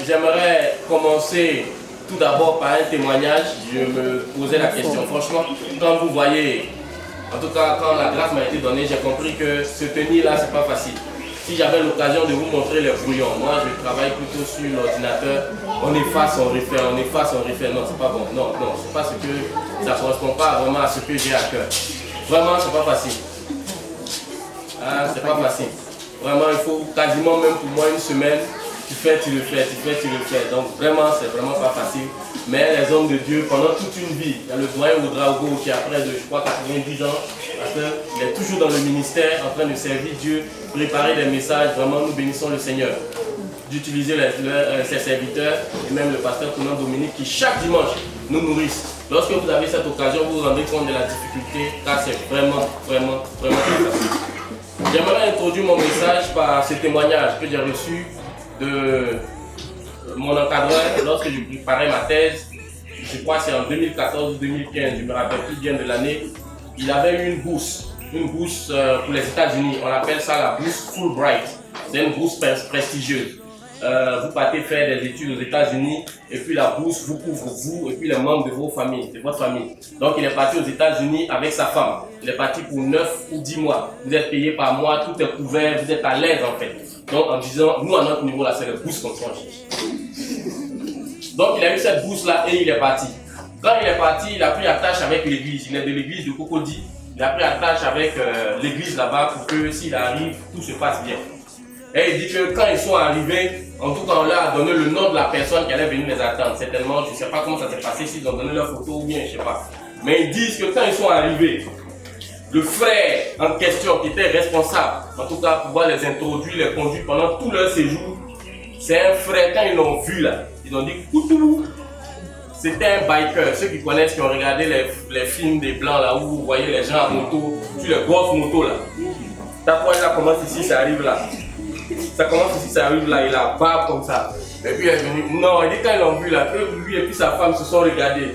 j'aimerais commencer tout d'abord par un témoignage. Je me posais la question, franchement, quand vous voyez, en tout cas quand la grâce m'a été donnée, j'ai compris que se tenir là, c'est pas facile. Si j'avais l'occasion de vous montrer les brouillons, moi je travaille plutôt sur l'ordinateur, on efface, on refait, on efface, on refait. Non, c'est pas bon. Non, non, c'est pas ce que, ça correspond pas vraiment à ce que j'ai à cœur. Vraiment, c'est pas facile. Ah, c'est pas facile. Vraiment, il faut quasiment même pour moi une semaine, tu fais, tu le fais, tu fais, tu le fais. Donc vraiment, c'est vraiment pas facile. Mais les hommes de Dieu, pendant toute une vie, il y a le doyen Ouedraogo qui a près de, je crois, 90 ans, parce qu'il est toujours dans le ministère, en train de servir Dieu, préparer des messages. Vraiment, nous bénissons le Seigneur d'utiliser ses serviteurs et même le pasteur Conan Dominique qui chaque dimanche nous nourrissent. Lorsque vous avez cette occasion, vous vous rendez compte de la difficulté, car c'est vraiment, vraiment, vraiment pas facile. J'aimerais introduire mon message par ce témoignage que j'ai reçu de mon encadreur lorsque je préparais ma thèse. Je crois que c'est en 2014 ou 2015, je me rappelle plus bien de l'année. Il avait eu une bourse pour les États-Unis. On appelle ça la bourse Fulbright. C'est une bourse prestigieuse. Vous partez faire des études aux États-Unis et puis la bourse vous couvre vous et puis les membres de vos familles, de votre famille. Donc il est parti aux États-Unis avec sa femme. Il est parti pour 9 ou 10 mois. Vous êtes payé par mois, tout est couvert, vous êtes à l'aise en fait. Donc en disant, nous à notre niveau là, c'est la bourse qu'on change. Donc il a eu cette bourse là et il est parti. Quand il est parti, il a pris attache avec l'église. Il est de l'église de Cocody. Il a pris attache avec l'église là-bas pour que s'il arrive, tout se passe bien. Et il dit que quand ils sont arrivés, en tout cas on leur a donné le nom de la personne qui allait venir les attendre. Certainement, je ne sais pas comment ça s'est passé, s'ils ont donné leur photo ou bien, je ne sais pas. Mais ils disent que quand ils sont arrivés, le frère en question qui était responsable, en tout cas pour pouvoir les introduire, les conduire pendant tout leur séjour, c'est un frère, quand ils l'ont vu là, ils ont dit Koutou. C'était un biker, ceux qui connaissent, qui ont regardé les films des blancs là où vous voyez les gens à moto, sur les grosses motos là. T'as ça commence ici, ça arrive là. Ça commence ici, ça arrive là, il a barbe comme ça. Et puis il est venu, non, il dit quand ils l'ont vu là, que lui et puis sa femme se sont regardés.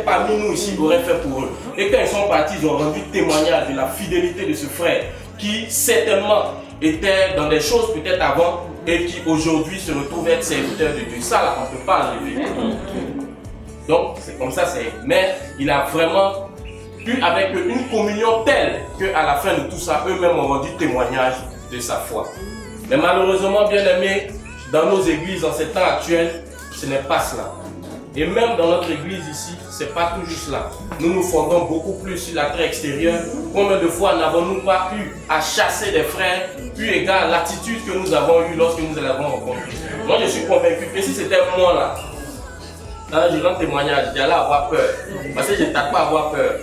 Parmi nous ici, il aurait fait pour eux. Et quand ils sont partis, ils ont rendu témoignage de la fidélité de ce frère qui certainement était dans des choses peut-être avant et qui aujourd'hui se retrouve être serviteur de Dieu. Ça là, on ne peut pas enlever. Donc c'est comme ça, mais il a vraiment pu avec une communion telle qu'à la fin de tout ça, eux-mêmes ont rendu témoignage de sa foi. Mais malheureusement, bien aimés, dans nos églises, en ces temps actuels, ce n'est pas cela. Et même dans notre église ici, ce n'est pas toujours cela. Nous nous fondons beaucoup plus sur l'attrait extérieur. Combien de fois n'avons-nous pas eu à chasser des frères, eu égard à l'attitude que nous avons eue lorsque nous les avons rencontrés. Moi, je suis convaincu que si c'était moi là, je rends témoignage, j'allais avoir peur. Parce que je ne tape pas à avoir peur.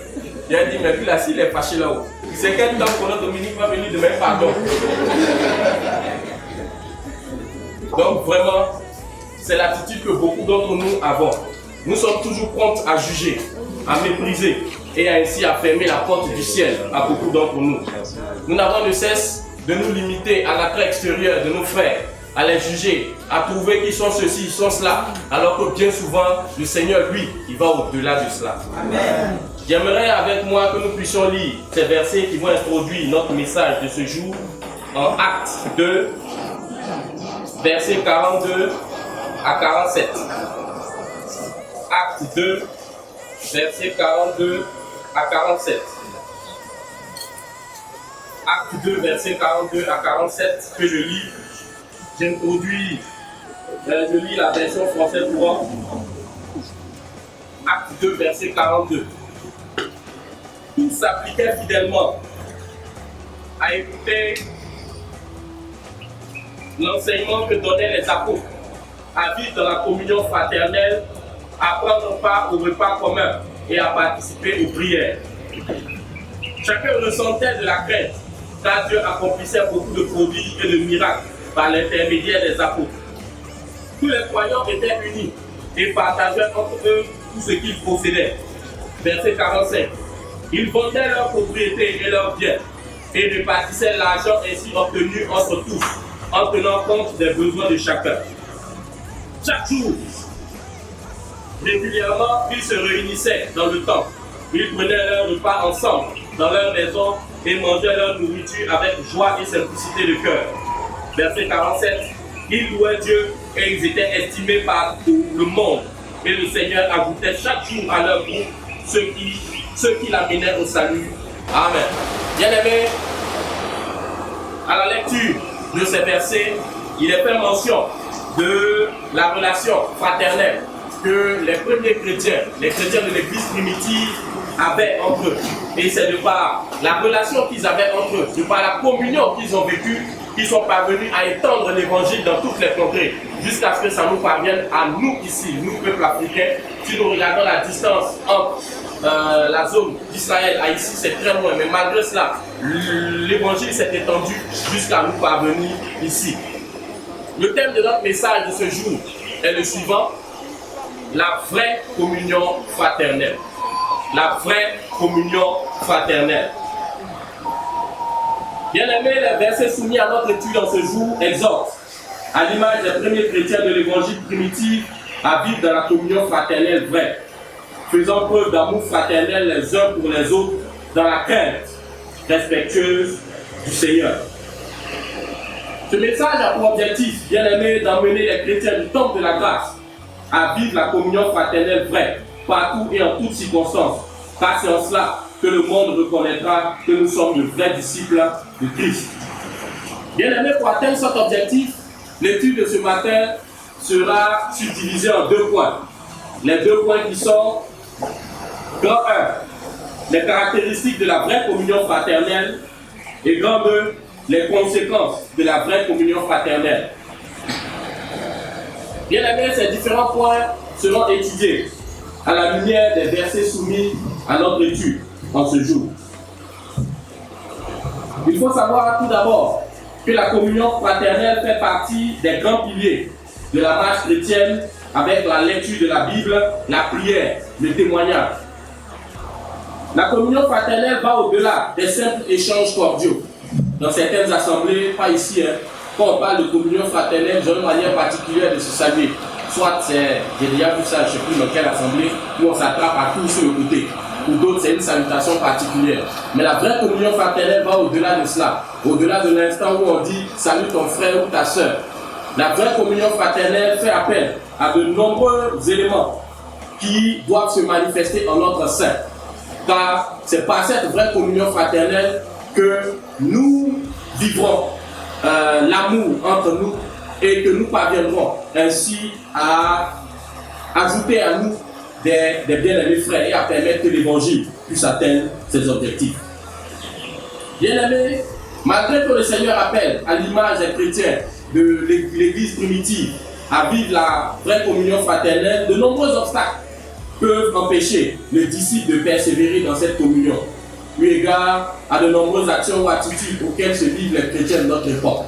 J'ai dit, mais puis là, s'il est fâché là-haut, c'est quel temps que Dominique va venir demain, pardon. Donc vraiment, c'est l'attitude que beaucoup d'entre nous avons. Nous sommes toujours prompts à juger, à mépriser et à ainsi à fermer la porte du ciel à beaucoup d'entre nous. Nous n'avons de cesse de nous limiter à l'attrait extérieur de nos frères, à les juger, à trouver qu'ils sont ceci, ils sont cela, alors que bien souvent, le Seigneur, lui, il va au-delà de cela. Amen. J'aimerais avec moi que nous puissions lire ces versets qui vont introduire notre message de ce jour en Actes 2, versets 42 à 47. Actes 2, versets 42 à 47. Actes 2, versets 42 à 47 que je lis. J'introduis, je lis la version française courante. Acte 2, verset 42. Tous s'appliquaient fidèlement à écouter l'enseignement que donnaient les apôtres, à vivre dans la communion fraternelle, à prendre part au repas commun et à participer aux prières. Chacun ressentait de la crainte, car Dieu accomplissait beaucoup de prodiges et de miracles par l'intermédiaire des apôtres. Tous les croyants étaient unis et partageaient entre eux tout ce qu'ils possédaient. Verset 45. Ils vendaient leurs propriétés et leurs biens et répartissaient l'argent ainsi obtenu entre tous, en tenant compte des besoins de chacun. Chaque jour, régulièrement, ils se réunissaient dans le temple. Ils prenaient leur repas ensemble, dans leur maison, et mangeaient leur nourriture avec joie et simplicité de cœur, verset 47, ils louaient Dieu et ils étaient estimés par tout le monde. Et le Seigneur ajoutait chaque jour à leur groupe ceux qui l'amenaient au salut. Amen. Bien-aimés, à la lecture de ces versets, il est fait mention de la relation fraternelle que les premiers chrétiens, les chrétiens de l'église primitive avaient entre eux. Et c'est de par la relation qu'ils avaient entre eux, de par la communion qu'ils ont vécue, qu'ils sont parvenus à étendre l'évangile dans toutes les contrées, jusqu'à ce que ça nous parvienne à nous ici, nous peuple africains. Si nous regardons la distance entre la zone d'Israël à ici, c'est très loin, mais malgré cela, l'évangile s'est étendu jusqu'à nous parvenir ici. Le thème de notre message de ce jour est le suivant: la vraie communion fraternelle. La vraie communion fraternelle. Bien-aimés, les versets soumis à notre étude en ce jour exhortent, à l'image des premiers chrétiens de l'évangile primitif, à vivre dans la communion fraternelle vraie, faisant preuve d'amour fraternel les uns pour les autres dans la crainte respectueuse du Seigneur. Ce message a pour objectif, bien-aimés, d'emmener les chrétiens du temple de la grâce à vivre la communion fraternelle vraie, partout et en toutes circonstances, car c'est en cela que le monde reconnaîtra que nous sommes de vrais disciples de Christ. Bien-aimés, pour atteindre cet objectif, l'étude de ce matin sera subdivisée en 2 points. Les 2 points qui sont: grand 1, les caractéristiques de la vraie communion fraternelle, et grand 2, les conséquences de la vraie communion fraternelle. Bien-aimés, ces différents points seront étudiés à la lumière des versets soumis à notre étude en ce jour. Il faut savoir tout d'abord que la communion fraternelle fait partie des grands piliers de la marche chrétienne, avec la lecture de la Bible, la prière, le témoignage. La communion fraternelle va au-delà des simples échanges cordiaux. Dans certaines assemblées, pas ici, quand on parle de communion fraternelle, j'ai une manière particulière de se saluer. Soit j'ai déjà vu ça, je ne sais plus dans quelle assemblée, où on s'attrape à tous sur le côté. Ou d'autres, c'est une salutation particulière. Mais la vraie communion fraternelle va au-delà de cela. Au-delà de l'instant où on dit « salut ton frère ou ta soeur ». La vraie communion fraternelle fait appel à de nombreux éléments qui doivent se manifester en notre sein. Car c'est par cette vraie communion fraternelle que nous vivrons l'amour entre nous et que nous parviendrons ainsi à ajouter à nous des bien-aimés frères et à permettre que l'évangile puisse atteindre ses objectifs. Bien-aimés, malgré que le Seigneur appelle à l'image des chrétiens de l'église primitive à vivre la vraie communion fraternelle, de nombreux obstacles peuvent empêcher le disciple de persévérer dans cette communion, eu égard à de nombreuses actions ou attitudes auxquelles se livrent les chrétiens de notre époque.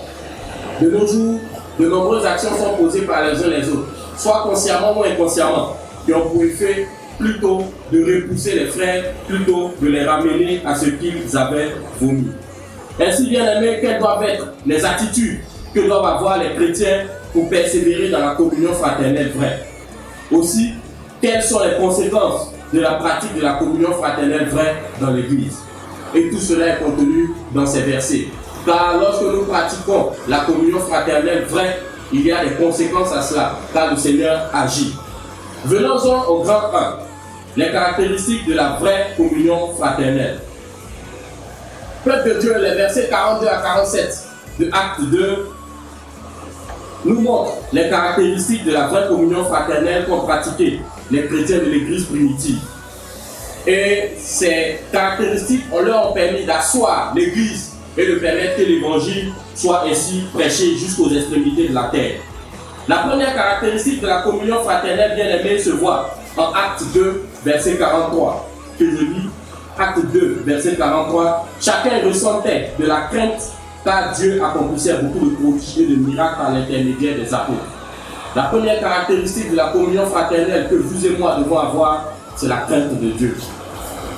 De nos jours, de nombreuses actions sont posées par les uns les autres, soit consciemment ou inconsciemment, qui ont pour effet plutôt de repousser les frères, plutôt de les ramener à ce qu'ils avaient vomi. Ainsi, bien aimés, quelles doivent être les attitudes que doivent avoir les chrétiens pour persévérer dans la communion fraternelle vraie? Aussi, quelles sont les conséquences de la pratique de la communion fraternelle vraie dans l'Église? Et tout cela est contenu dans ces versets. Car lorsque nous pratiquons la communion fraternelle vraie, il y a des conséquences à cela, car le Seigneur agit. Venons-en au grand 1, les caractéristiques de la vraie communion fraternelle. Peuple de Dieu, les versets 42 à 47 de Acte 2 nous montrent les caractéristiques de la vraie communion fraternelle qu'ont pratiqué les chrétiens de l'église primitive. Et ces caractéristiques, on leur a permis d'asseoir l'église et de permettre que l'évangile soit ainsi prêché jusqu'aux extrémités de la terre. La première caractéristique de la communion fraternelle bien-aimée se voit en Acte 2, verset 43, que je lis. Acte 2, verset 43. Chacun ressentait de la crainte, car Dieu accomplissait beaucoup de prodiges et de miracles par l'intermédiaire des apôtres. La première caractéristique de la communion fraternelle que vous et moi devons avoir, c'est la crainte de Dieu.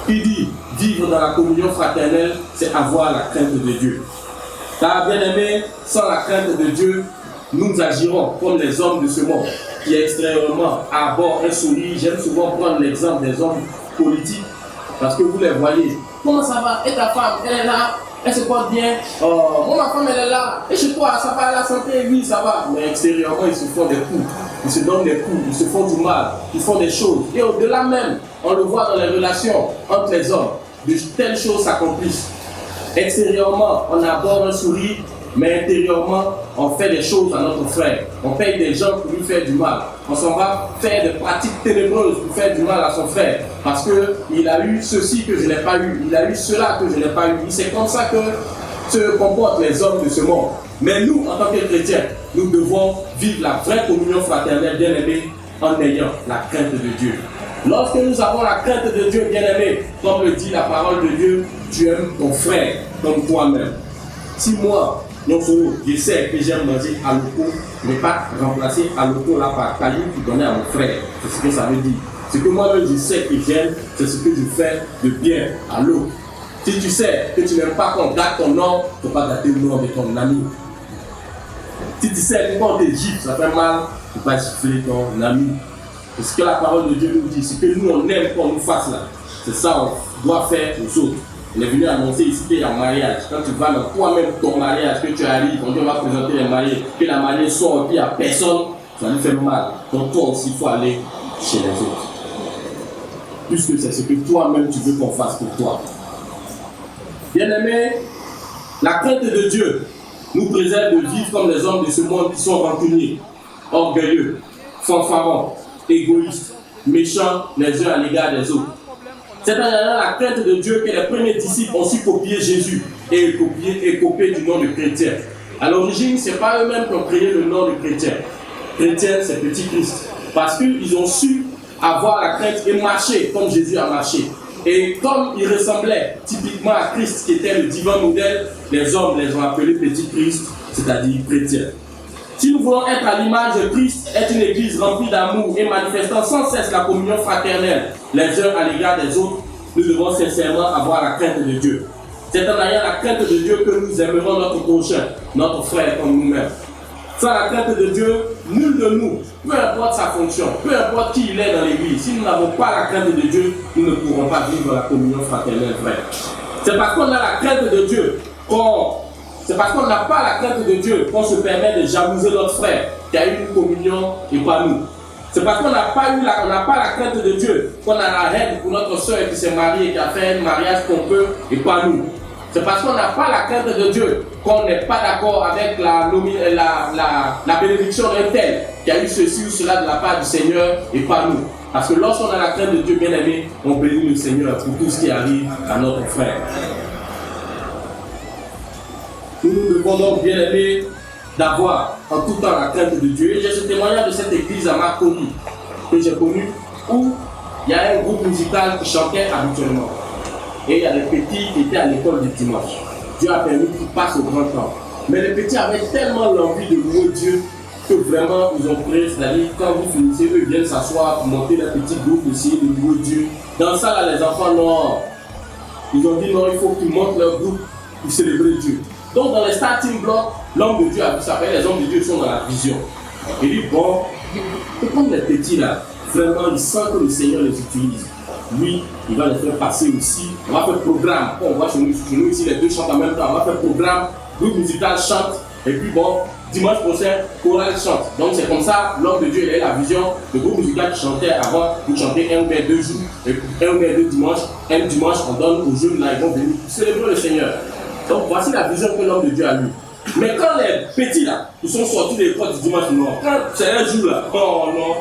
Qui dit vivre dans la communion fraternelle, c'est avoir la crainte de Dieu. Car bien aimé, sans la crainte de Dieu, nous agirons comme les hommes de ce monde, qui extérieurement abordent un sourire. J'aime souvent prendre l'exemple des hommes politiques, parce que vous les voyez. Comment ça va? Et ta femme, elle est là. Elle se porte bien. Mon enfant, elle est là. Et chez toi, ça va, la santé? Oui, ça va. Mais extérieurement, ils se font des coups. Ils se donnent des coups. Ils se font du mal. Ils font des choses. Et au-delà même, on le voit dans les relations entre les hommes. De telles choses s'accomplissent. Extérieurement, on aborde un sourire. Mais intérieurement, on fait des choses à notre frère. On paye des gens pour lui faire du mal. On s'en va faire des pratiques ténébreuses pour faire du mal à son frère. Parce qu'il a eu ceci que je n'ai pas eu. Il a eu cela que je n'ai pas eu. C'est comme ça que se comportent les hommes de ce monde. Mais nous, en tant que chrétiens, nous devons vivre la vraie communion fraternelle, bien-aimée, en ayant la crainte de Dieu. Lorsque nous avons la crainte de Dieu, bien-aimé, comme le dit la parole de Dieu, tu aimes ton frère comme toi-même. Si moi, je sais que j'aime manger à l'eau, ne pas remplacer à l'eau là par caillou qui donnait à mon frère. C'est ce que ça veut dire. Ce que moi-même je sais que j'aime, c'est ce que je fais de bien à l'eau. Si tu sais que tu n'aimes pas qu'on gâte ton nom, tu ne peux pas gâter le nom de ton ami. Si tu sais que quand on te gifle, ça fait mal, tu ne peux pas gifler ton ami. C'est ce que la parole de Dieu nous dit. Ce que nous on aime qu'on nous fasse là, c'est ça qu'on doit faire aux autres. On est venu annoncer ici qu'il y a un mariage. Quand tu vas dans toi-même ton mariage, que tu arrives, quand on va présenter les mariés, que la mariée sort et puis il n'y a personne, ça lui fait mal. Donc toi aussi, il faut aller chez les autres. Puisque c'est ce que toi-même tu veux qu'on fasse pour toi. Bien-aimés, la crainte de Dieu nous préserve de vivre comme les hommes de ce monde qui sont rancuniers, orgueilleux, fanfarons, égoïstes, méchants les uns à l'égard des autres. C'est dans la crainte de Dieu que les premiers disciples ont su copier Jésus et copier du nom de chrétien. À l'origine, ce n'est pas eux-mêmes qui ont créé le nom de chrétien. Chrétien, c'est petit Christ. Parce qu'ils ont su avoir la crainte et marcher comme Jésus a marché. Et comme ils ressemblaient typiquement à Christ, qui était le divin modèle, les hommes les ont appelés petit Christ, c'est-à-dire chrétien. Si nous voulons être à l'image de Christ, être une église remplie d'amour et manifestant sans cesse la communion fraternelle les uns à l'égard des autres, nous devons sincèrement avoir la crainte de Dieu. C'est en ayant la crainte de Dieu que nous aimerons notre prochain, notre frère comme nous-mêmes. Sans la crainte de Dieu, nul de nous, peu importe sa fonction, peu importe qui il est dans l'église, si nous n'avons pas la crainte de Dieu, nous ne pourrons pas vivre la communion fraternelle vraie. C'est parce qu'on a la crainte de Dieu c'est parce qu'on n'a pas la crainte de Dieu qu'on se permet de jalouser notre frère qui a eu une communion et pas nous. C'est parce qu'on n'a pas la crainte de Dieu qu'on a la haine pour notre soeur qui s'est mariée, qui a fait un mariage pompeux et pas nous. C'est parce qu'on n'a pas la crainte de Dieu qu'on n'est pas d'accord avec la bénédiction d'un tel qui a eu ceci ou cela de la part du Seigneur et pas nous. Parce que lorsqu'on a la crainte de Dieu, bien aimé, on bénit le Seigneur pour tout ce qui arrive à notre frère. Nous devons donc, bien aimé, d'avoir en tout temps la crainte de Dieu. Et j'ai ce témoignage de cette église à Marconi que j'ai connu où il y a un groupe musical qui chantait habituellement. Et il y a des petits qui étaient à l'école du dimanche. Dieu a permis qu'ils passent au grand temps. Mais les petits avaient tellement l'envie de louer Dieu que vraiment ils ont créé, c'est-à-dire quand vous finissez, eux viennent s'asseoir pour monter leur petit groupe, essayer de louer Dieu. Dans ça, là, les enfants, non. Ils ont dit non, il faut qu'ils montent leur groupe pour célébrer Dieu. Donc dans les starting blocks, l'homme de Dieu a vu ça, les hommes de Dieu sont dans la vision. Il dit bon, comme les petits là, vraiment ils sentent que le Seigneur les utilise. Lui, il va les faire passer aussi. On va faire programme. On voit chez nous ici, les deux chantent en même temps. On va faire programme, groupe musical chante. Et puis bon, dimanche prochain, chorale chante. Donc c'est comme ça, l'homme de Dieu, il a la vision. Le groupe musical qui chantait avant, il chantait un ou bien 2 jours. Et puis un ou bien 2 dimanches. Un dimanche, on donne aux jeunes là, ils vont venir célébrer le Seigneur. Donc voici la vision que l'homme de Dieu a eue. Mais quand les petits là, ils sont sortis de l'école du dimanche, non. Quand c'est un jour là, oh non.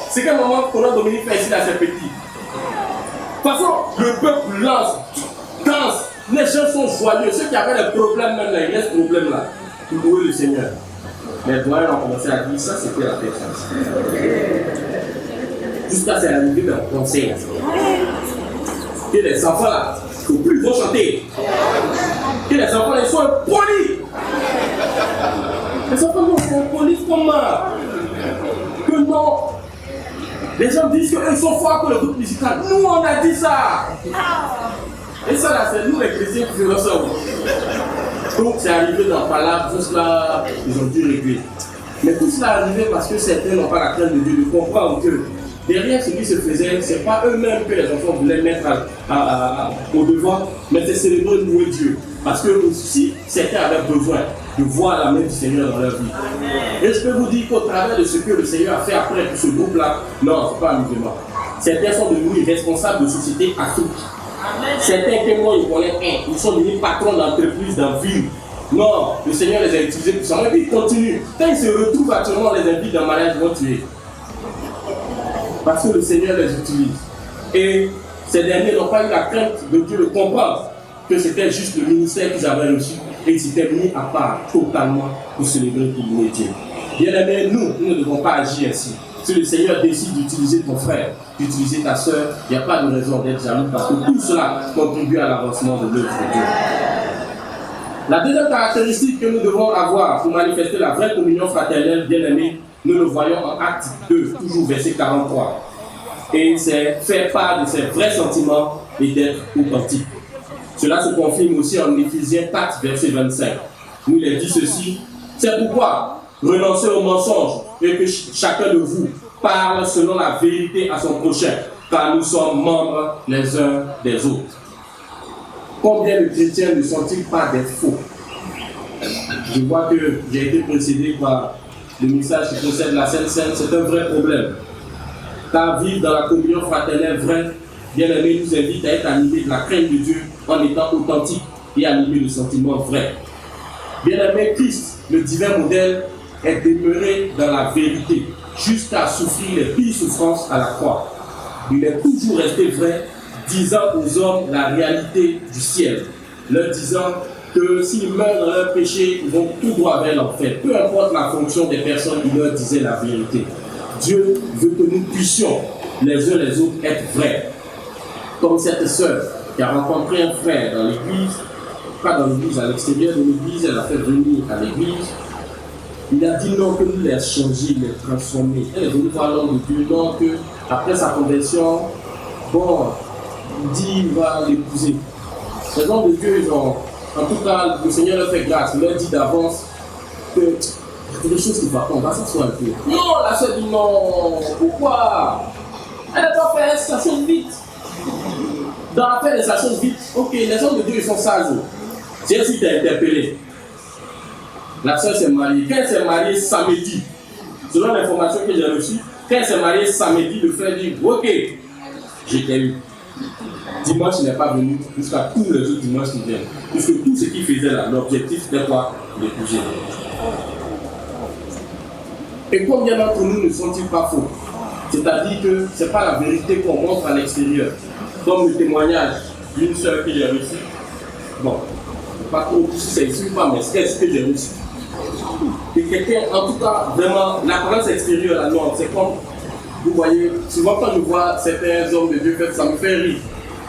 C'est quel moment qu'on a Dominique fait ici à ces petits. De toute façon, le peuple lance, danse, les gens sont joyeux. Ceux qui avaient des problèmes même là, ils laissent ce problème là. Pour louer le Seigneur. Les doyens ont commencé à dire ça, c'était la fête. Jusqu'à ce qu'elle arrive dans le conseil. Que les enfants là, il ne faut plus vont chanter. Que les enfants là, ils sont impolis. Les enfants là, sont impolis comment? Que non. Les gens disent qu'eux sont forts que le groupe musical. Nous on a dit ça. Et ça là, c'est nous les chrétiens qui faisons ça. Donc c'est arrivé dans Palab, tout cela, ils ont dû régler. Mais tout cela est arrivé parce que certains n'ont pas la crainte de Dieu, de comprendre que derrière ce qui se faisait, ce n'est pas eux-mêmes que les enfants voulaient mettre au devant, mais c'est célébrer, louer Dieu. Parce que aussi, certains avaient besoin de voir la main du Seigneur dans leur vie. Et je peux vous dire qu'au travers de ce que le Seigneur a fait après tout ce groupe-là, non, ce n'est pas un mouvement. Certains sont devenus responsables de sociétés africaines. Certains témoins, ils connaissent un, ils sont devenus patrons d'entreprises dans la ville. Non, le Seigneur les a utilisés pour ça. Et puis ils continuent. Quand ils se retrouvent actuellement, les invités dans le mariage vont tuer. Parce que le Seigneur les utilise. Et ces derniers n'ont pas eu la crainte de Dieu de comprendre que c'était juste le ministère qu'ils avaient reçu et ils s'étaient mis à part totalement pour célébrer pour louer Dieu. Bien aimés, nous ne devons pas agir ainsi. Si le Seigneur décide d'utiliser ton frère, d'utiliser ta soeur, il n'y a pas de raison d'être jaloux parce que tout cela contribue à l'avancement de l'œuvre de Dieu. La deuxième caractéristique que nous devons avoir pour manifester la vraie communion fraternelle, bien aimés, nous le voyons en Acte 2, toujours verset 43. Et c'est faire part de ses vrais sentiments et d'être authentique. Cela se confirme aussi en Éphésiens 4, verset 25. Nous il dit ceci, c'est pourquoi renoncez au mensonge et que chacun de vous parle selon la vérité à son prochain, car nous sommes membres les uns des autres. Combien de chrétiens ne sont-ils pas des faux? Je vois que j'ai été précédé par le message qui concerne la Sainte Seine, c'est un vrai problème. Car vivre dans la communion fraternelle vraie, bien aimé, nous invite à être animés de la crainte de Dieu en étant authentique et animés de sentiments vrais. Bien aimé, Christ, le divin modèle, est demeuré dans la vérité jusqu'à souffrir les pires souffrances à la croix. Il est toujours resté vrai, disant aux hommes la réalité du ciel, leur disant que s'ils meurent dans leur péché, ils vont tout droit vers l'enfer. Peu importe la fonction des personnes, il leur disait la vérité. Dieu veut que nous puissions, les uns les autres, être vrais. Comme cette sœur qui a rencontré un frère dans l'église, pas dans l'église, à l'extérieur de l'église, elle a fait venir à l'église. Il a dit non, que nous les changer, les transformer. Elle est venue voir l'homme de Dieu, non, que après sa conversion, bon, il dit il va l'épouser. Les hommes de Dieu, ils ont, en tout cas, le Seigneur leur fait grâce, il leur dit d'avance que il y a des choses qui vont pas, on va s'asseoir un peu. Non, la sœur dit non, pourquoi? Elle n'a pas fait sa chose vite. Dans la fait de sa chose vite, ok, les hommes de Dieu, ils sont sages. C'est ainsi que tu as interpellé. La sœur s'est mariée. Quand elle s'est mariée samedi, selon l'information que j'ai reçue, quand elle s'est mariée samedi, le frère dit ok, je t'ai eu. Dimanche, il n'est pas venu jusqu'à tous les autres dimanches qui viennent. Puisque tout ce qu'il faisait là, l'objectif c'était quoi? L'épouser. Et combien d'entre nous ne sont-ils pas faux? C'est-à-dire que ce n'est pas la vérité qu'on montre à l'extérieur. Comme le témoignage d'une sœur que j'ai reçue. Bon, pas trop si c'est ici ou pas, mais c'est ce que j'ai reçu. Et quelqu'un, en tout cas, vraiment, l'apparence extérieure, là, non, c'est comme, vous voyez, souvent quand je vois certains hommes de Dieu faire, ça me fait rire.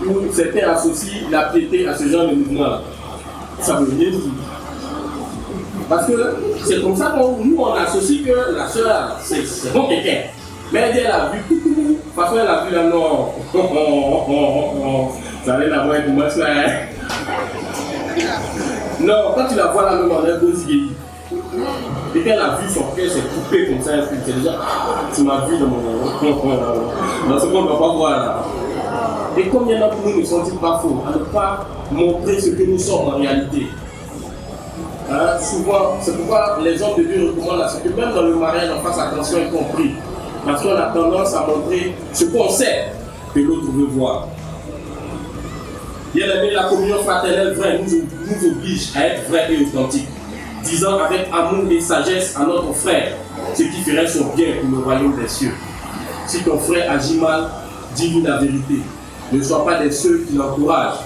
Ou certains associent la piété à ce genre de mouvement-là. Ça me vient rire. Parce que c'est comme ça que nous, on associe que la sœur, c'est bon quelqu'un. Mais elle dit, elle a vu tout. De toute façon, elle a vu là, non. Ça allait la voir avec moi, ça. Non, quand tu la vois là, même en un beau zigué. Et quand elle a vu son cœur s'est coupé comme ça, c'est déjà, tu m'as vu dans mon. Dans ce qu'on ne va pas voir là. Et combien d'entre nous ne sont-ils pas faux à ne pas montrer ce que nous sommes en réalité? Hein, souvent, c'est pourquoi les hommes de Dieu recommandent à ce que même dans le mariage, on fasse attention y compris. Parce qu'on a tendance à montrer ce qu'on sait que l'autre veut voir. Bien aimé, la communion fraternelle vraie nous oblige à être vrais et authentiques, disant avec amour et sagesse à notre frère ce qui ferait son bien pour le royaume des cieux. Si ton frère agit mal, dis-lui la vérité. Ne sois pas de ceux qui l'encouragent,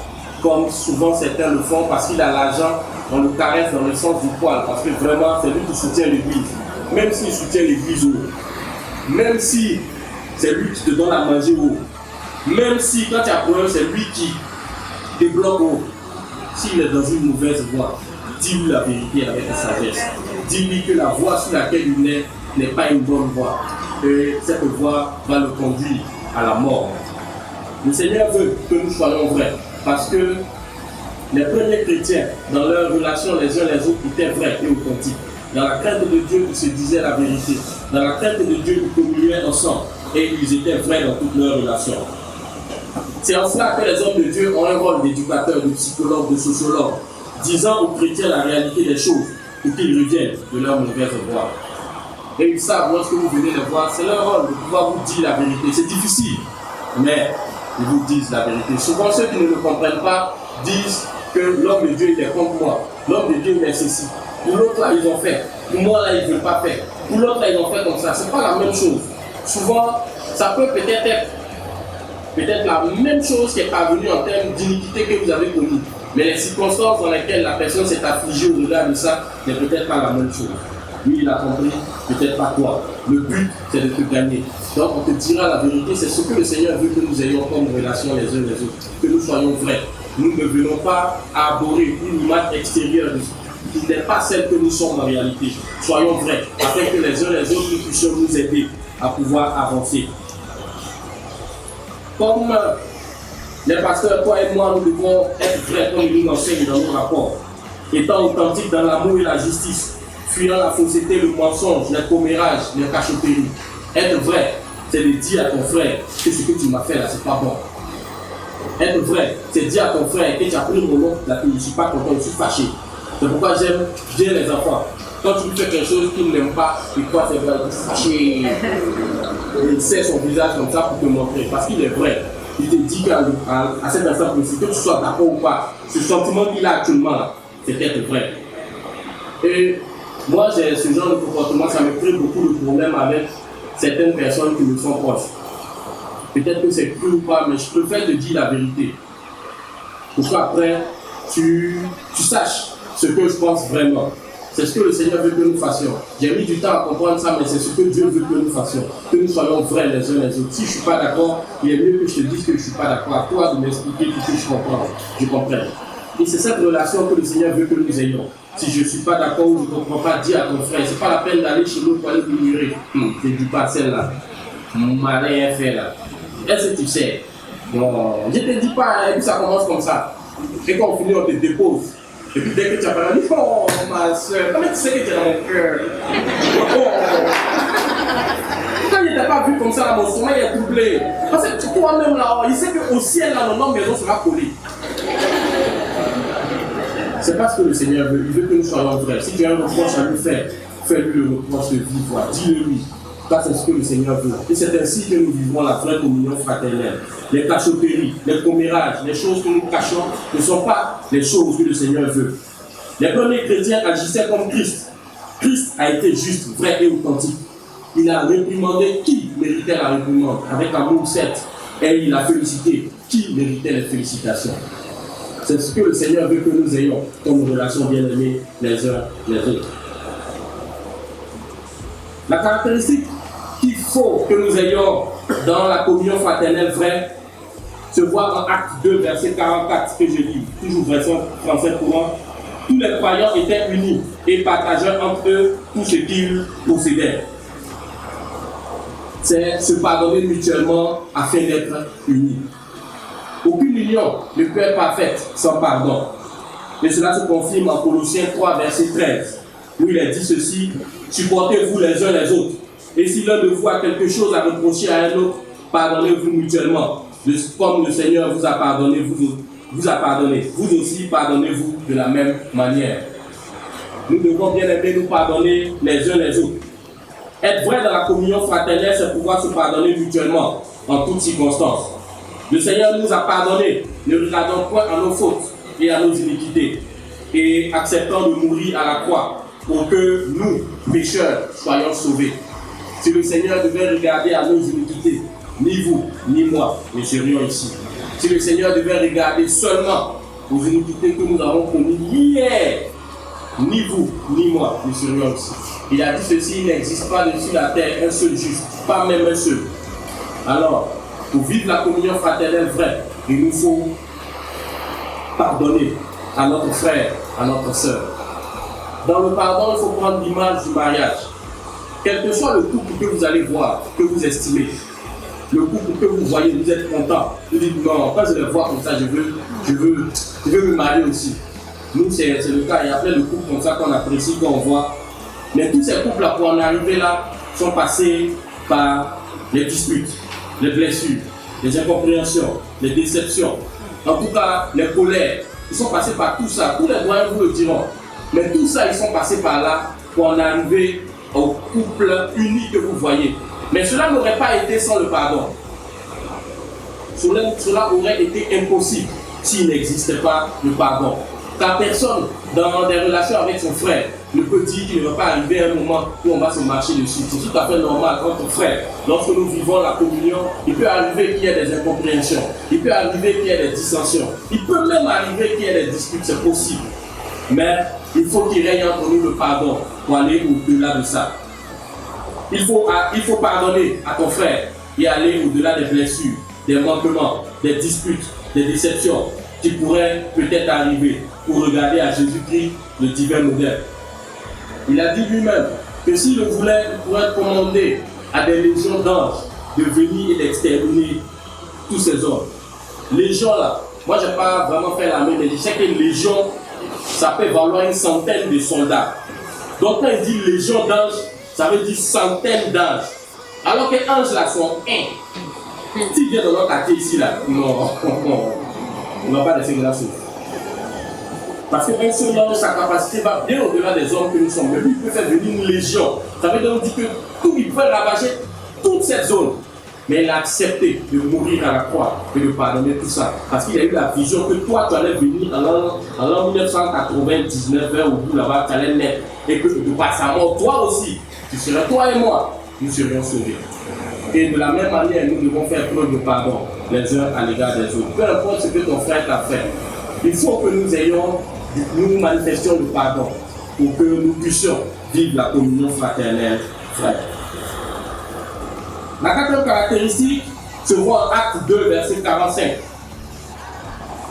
comme souvent certains le font parce qu'il a l'argent, on le caresse dans le sens du poil, parce que vraiment c'est lui qui soutient l'église. Même s'il soutient l'église haut, même si c'est lui qui te donne à manger haut, même si quand tu as problème, c'est lui qui débloque haut. S'il est dans une mauvaise voie, dis-lui la vérité avec sagesse. Dis-lui que la voie sur laquelle il est n'est pas une bonne voie. Et cette voie va le conduire à la mort. Le Seigneur veut que nous soyons vrais, parce que les premiers chrétiens, dans leur relation les uns les autres, étaient vrais et authentiques. Dans la crainte de Dieu, ils se disaient la vérité. Dans la crainte de Dieu, ils communiaient ensemble. et ils étaient vrais dans toutes leurs relations. C'est en cela que les hommes de Dieu ont un rôle d'éducateurs, de psychologues, de sociologues, disant aux chrétiens la réalité des choses pour qu'ils reviennent de leur mauvaise voie. Et ils savent, lorsque vous venez les voir, c'est leur rôle de pouvoir vous dire la vérité. C'est difficile, mais ils vous disent la vérité. Souvent, ceux qui ne le comprennent pas disent que l'homme de Dieu il est contre moi, l'homme de Dieu il est ceci. Pour l'autre là, ils ont fait. Pour moi là, ils ne veulent pas faire. Pour l'autre là, ils ont fait comme ça. Ce n'est pas la même chose. Souvent, ça peut peut-être être la même chose qui est parvenue en termes d'iniquité que vous avez connue. Mais les circonstances dans lesquelles la personne s'est affligée au-delà de ça n'est peut-être pas la même chose. Lui, il a compris, peut-être pas toi. Le but, c'est de te gagner. Donc, on te dira la vérité. C'est ce que le Seigneur veut que nous ayons comme relation les uns les autres. Que nous soyons vrais. Nous ne venons pas arborer une image extérieure qui n'est pas celle que nous sommes en réalité. Soyons vrais, afin que les uns les autres nous puissions nous aider à pouvoir avancer. Comme les pasteurs, toi et moi, nous devons être vrais comme ils nous enseignent dans nos rapports, étant authentiques dans l'amour et la justice, fuyant la fausseté, le mensonge, les commérages, les cachotteries. Être vrai, c'est de dire à ton frère que ce que tu m'as fait là, c'est pas bon. Être vrai, c'est dire à ton frère que tu as pris mon nom, là, que je ne suis pas content, je suis fâché. C'est pourquoi j'aime bien les enfants. Quand tu lui fais quelque chose qu'il n'aime pas, il croit c'est vrai, il est fâché. Il sait son visage comme ça pour te montrer, parce qu'il est vrai. Il te dit qu'à cet instant précis, que tu sois d'accord ou pas, ce sentiment qu'il a actuellement, c'est être vrai. Et moi, j'ai ce genre de comportement, ça me crée beaucoup de problèmes avec certaines personnes qui me sont proches. Peut-être que c'est cru ou pas, mais je préfère te dire la vérité. Pour qu'après, tu saches ce que je pense vraiment. C'est ce que le Seigneur veut que nous fassions. J'ai mis du temps à comprendre ça, mais c'est ce que Dieu veut que nous fassions. Que nous soyons vrais les uns les autres. Si je ne suis pas d'accord, il est mieux que je te dise que je ne suis pas d'accord. À toi de m'expliquer tout ce que je comprends. Je comprends. Et c'est cette relation que le Seigneur veut que nous ayons. Si je ne suis pas d'accord ou je ne comprends pas, dis à ton frère. Ce n'est pas la peine d'aller chez l'autre pour aller l'ignorer. Je ne dis pas celle-là. Mon mari est fait là. Est-ce que tu sais? Non, je ne te dis pas, et puis ça commence comme ça. Et quand on finit, on te dépose. Et puis dès que tu as parlé, oh ma soeur, comment tu sais que tu es dans mon cœur? Oh. Quand il ne t'a pas vu comme ça, là, mon sommeil est troublé. Parce que toi-même là, il sait qu'au ciel, là, notre maison sera collée. C'est pas ce que le Seigneur veut. Il veut que nous soyons vrais. Si tu as un reproche à lui faire, fais-lui le reproche de vive voix. Dis-le lui. Ça, c'est ce que le Seigneur veut. Et c'est ainsi que nous vivons la vraie communion fraternelle. Les cachotteries, les commérages, les choses que nous cachons ne sont pas les choses que le Seigneur veut. Les premiers chrétiens agissaient comme Christ. Christ a été juste, vrai et authentique. Il a réprimandé qui méritait la réprimande, avec amour certes, et il a félicité qui méritait les félicitations. C'est ce que le Seigneur veut que nous ayons comme relation bien-aimée les uns les autres. La caractéristique qu'il faut que nous ayons dans la communion fraternelle vraie se voit en Acte 2, verset 44, que je lis, toujours version français courant. Tous les croyants étaient unis et partageaient entre eux tout ce qu'ils possédaient. C'est se pardonner mutuellement afin d'être unis. Aucune union ne peut être parfaite sans pardon. Et cela se confirme en Colossiens 3, verset 13, où il est dit ceci: supportez-vous les uns les autres. Et si l'un de vous a quelque chose à reprocher à un autre, pardonnez-vous mutuellement. Comme le Seigneur vous a pardonné, vous a pardonné. Vous aussi, pardonnez-vous de la même manière. Nous devons bien aimer nous pardonner les uns les autres. Être vrai dans la communion fraternelle, c'est pouvoir se pardonner mutuellement, en toutes circonstances. Le Seigneur nous a pardonné. Ne regardons point à nos fautes et à nos iniquités, et acceptons de mourir à la croix pour que nous, pécheurs, soyons sauvés. Si le Seigneur devait regarder à nos iniquités, ni vous, ni moi ne serions ici. Si le Seigneur devait regarder seulement aux iniquités que nous avons commises hier, ni vous, ni moi ne serions ici. Il a dit ceci: il n'existe pas dessus la terre un seul juste, pas même un seul. Alors, pour vivre la communion fraternelle vraie, il nous faut pardonner à notre frère, à notre sœur. Dans le pardon, il faut prendre l'image du mariage. Quel que soit le couple que vous allez voir, que vous estimez, le couple que vous voyez, vous êtes content. Vous dites non, quand je le vois comme ça, je veux me marier aussi. Nous, c'est le cas. Il y a plein de couples comme ça qu'on apprécie, qu'on voit. Mais tous ces couples-là, pour en arriver là, sont passés par les disputes, les blessures, les incompréhensions, les déceptions, en tout cas les colères. Ils sont passés par tout ça. Tous les doyens vous le diront. Mais tout ça, ils sont passés par là pour en arriver au couple uni que vous voyez. Mais cela n'aurait pas été sans le pardon. Cela aurait été impossible s'il n'existait pas le pardon. Car personne, dans des relations avec son frère, ne peut dire qu'il ne va pas arriver un moment où on va se marcher dessus. C'est tout à fait normal entre frères. Lorsque nous vivons la communion, il peut arriver qu'il y ait des incompréhensions. Il peut arriver qu'il y ait des dissensions. Il peut même arriver qu'il y ait des disputes, c'est possible. Mais il faut qu'il règne entre nous le pardon pour aller au-delà de ça. Il faut pardonner à ton frère et aller au-delà des blessures, des manquements, des disputes, des déceptions qui pourraient peut-être arriver pour regarder à Jésus-Christ, le divin modèle. Il a dit lui-même que s'il le voulait, il pourrait commander à des légions d'anges de venir et d'exterminer tous ces hommes. Légions là, moi je n'ai pas vraiment fait l'armée, mais je sais que légion, ça peut valoir une centaine de soldats. Donc quand il dit légion d'anges, ça veut dire centaines d'anges. Alors que anges là sont un. S'il vient dans notre quartier ici là, non, on ne va pas laisser grâce. Parce qu'un seul homme, sa capacité va bien au-delà des hommes que nous sommes. Mais lui, il peut faire venir une légion. Ça veut donc dire que tout, il peut ravager toute cette zone. Mais il a accepté de mourir à la croix et de pardonner tout ça. Parce qu'il a eu la vision que toi, tu allais venir en l'an 1999, vers au bout là-bas, tu allais naître. Et que de par sa mort, toi aussi, tu serais toi et moi, nous serions sauvés. Et de la même manière, nous devons faire preuve de pardon les uns à l'égard des autres. Peu importe ce que ton frère t'a fait, il faut que nous manifestions le pardon pour que nous puissions vivre la communion fraternelle, frère. La quatrième caractéristique se voit en Acte 2, verset 45.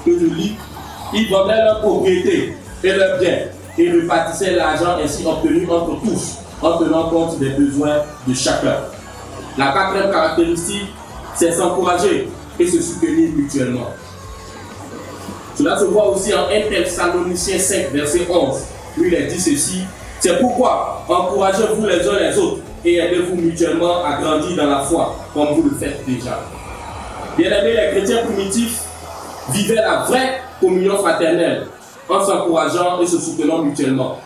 Que je lis, ils vendaient leurs propriétés et leurs biens et répartissaient l'argent ainsi obtenu entre tous, en tenant compte des besoins de chacun. La quatrième caractéristique, c'est s'encourager et se soutenir mutuellement. Cela se voit aussi en 1 Thessaloniciens 5, verset 11, où il est dit ceci: c'est pourquoi encouragez-vous les uns les autres et aidez-vous mutuellement à grandir dans la foi, comme vous le faites déjà. Bien-aimés, les chrétiens primitifs vivaient la vraie communion fraternelle en s'encourageant et se soutenant mutuellement.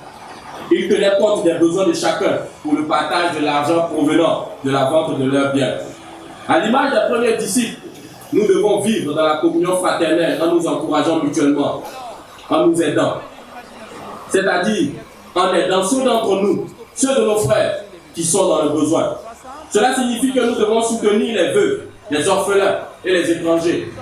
Ils tenaient compte des besoins de chacun pour le partage de l'argent provenant de la vente de leurs biens. À l'image des premiers disciples, nous devons vivre dans la communion fraternelle en nous encourageant mutuellement, en nous aidant. C'est-à-dire en aidant ceux d'entre nous, ceux de nos frères qui sont dans le besoin. Cela signifie que nous devons soutenir les veuves, les orphelins et les étrangers.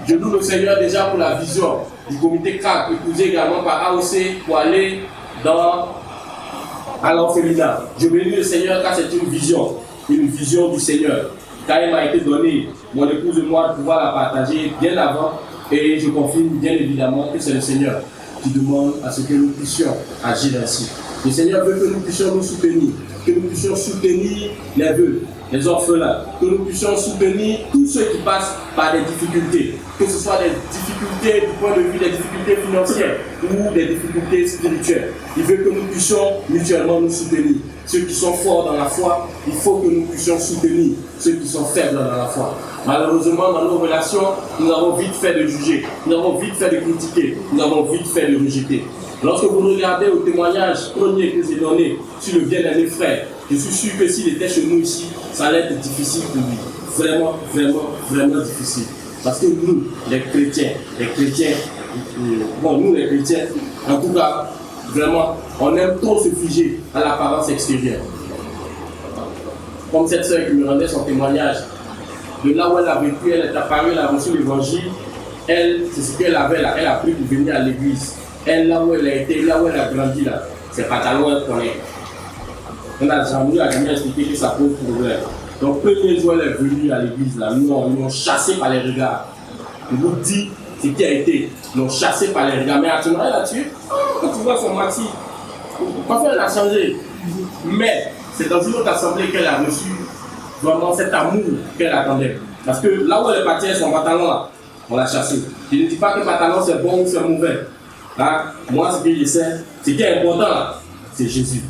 Je loue le Seigneur déjà pour la vision du comité CRAC, épousé également par AOC pour aller à l'orphelinat. Je bénis le Seigneur car c'est une vision du Seigneur. Car il m'a été donné, mon épouse et moi, de pouvoir la partager bien avant. Et je confirme bien évidemment que c'est le Seigneur qui demande à ce que nous puissions agir ainsi. Le Seigneur veut que nous puissions nous soutenir, que nous puissions soutenir les veuves, les orphelins, que nous puissions soutenir tous ceux qui passent par des difficultés, que ce soit des difficultés du point de vue des difficultés financières ou des difficultés spirituelles. Il veut que nous puissions mutuellement nous soutenir. Ceux qui sont forts dans la foi, il faut que nous puissions soutenir ceux qui sont faibles dans la foi. Malheureusement, dans nos relations, nous avons vite fait de juger, nous avons vite fait de critiquer, nous avons vite fait de rejeter. Lorsque vous regardez au témoignage premier que j'ai donné sur le bien-aimé frère, je suis sûr que s'il était chez nous ici, ça allait être difficile pour lui. Vraiment, vraiment, vraiment difficile. Parce que nous, les chrétiens, en tout cas, vraiment, on aime trop se figer à l'apparence extérieure. Comme cette sœur qui me rendait son témoignage, de là où elle a vécu, elle est apparue, elle a reçu l'évangile, elle, c'est ce qu'elle avait là, elle a pris pour venir à l'église. Elle, là où elle a été, là où elle a grandi, là, ses pantalons, elle connaît. On a jamais expliqué que ça pose problème. Donc, premier jour, elle est venue à l'église, là, ils l'ont chassée par les regards. Je vous dis ce qui a été, ils l'ont chassée par les regards. Mais actuellement, elle a tué. Quand tu vois son maxi, parfois elle a changé. Mais c'est dans une autre assemblée qu'elle a reçu vraiment cet amour qu'elle attendait. Parce que là où elle est partie avec son pantalon, là, on l'a chassée. Je ne dis pas que le pantalon c'est bon ou c'est mauvais. Là, moi, ce que je sais, ce qui est important, là, c'est Jésus.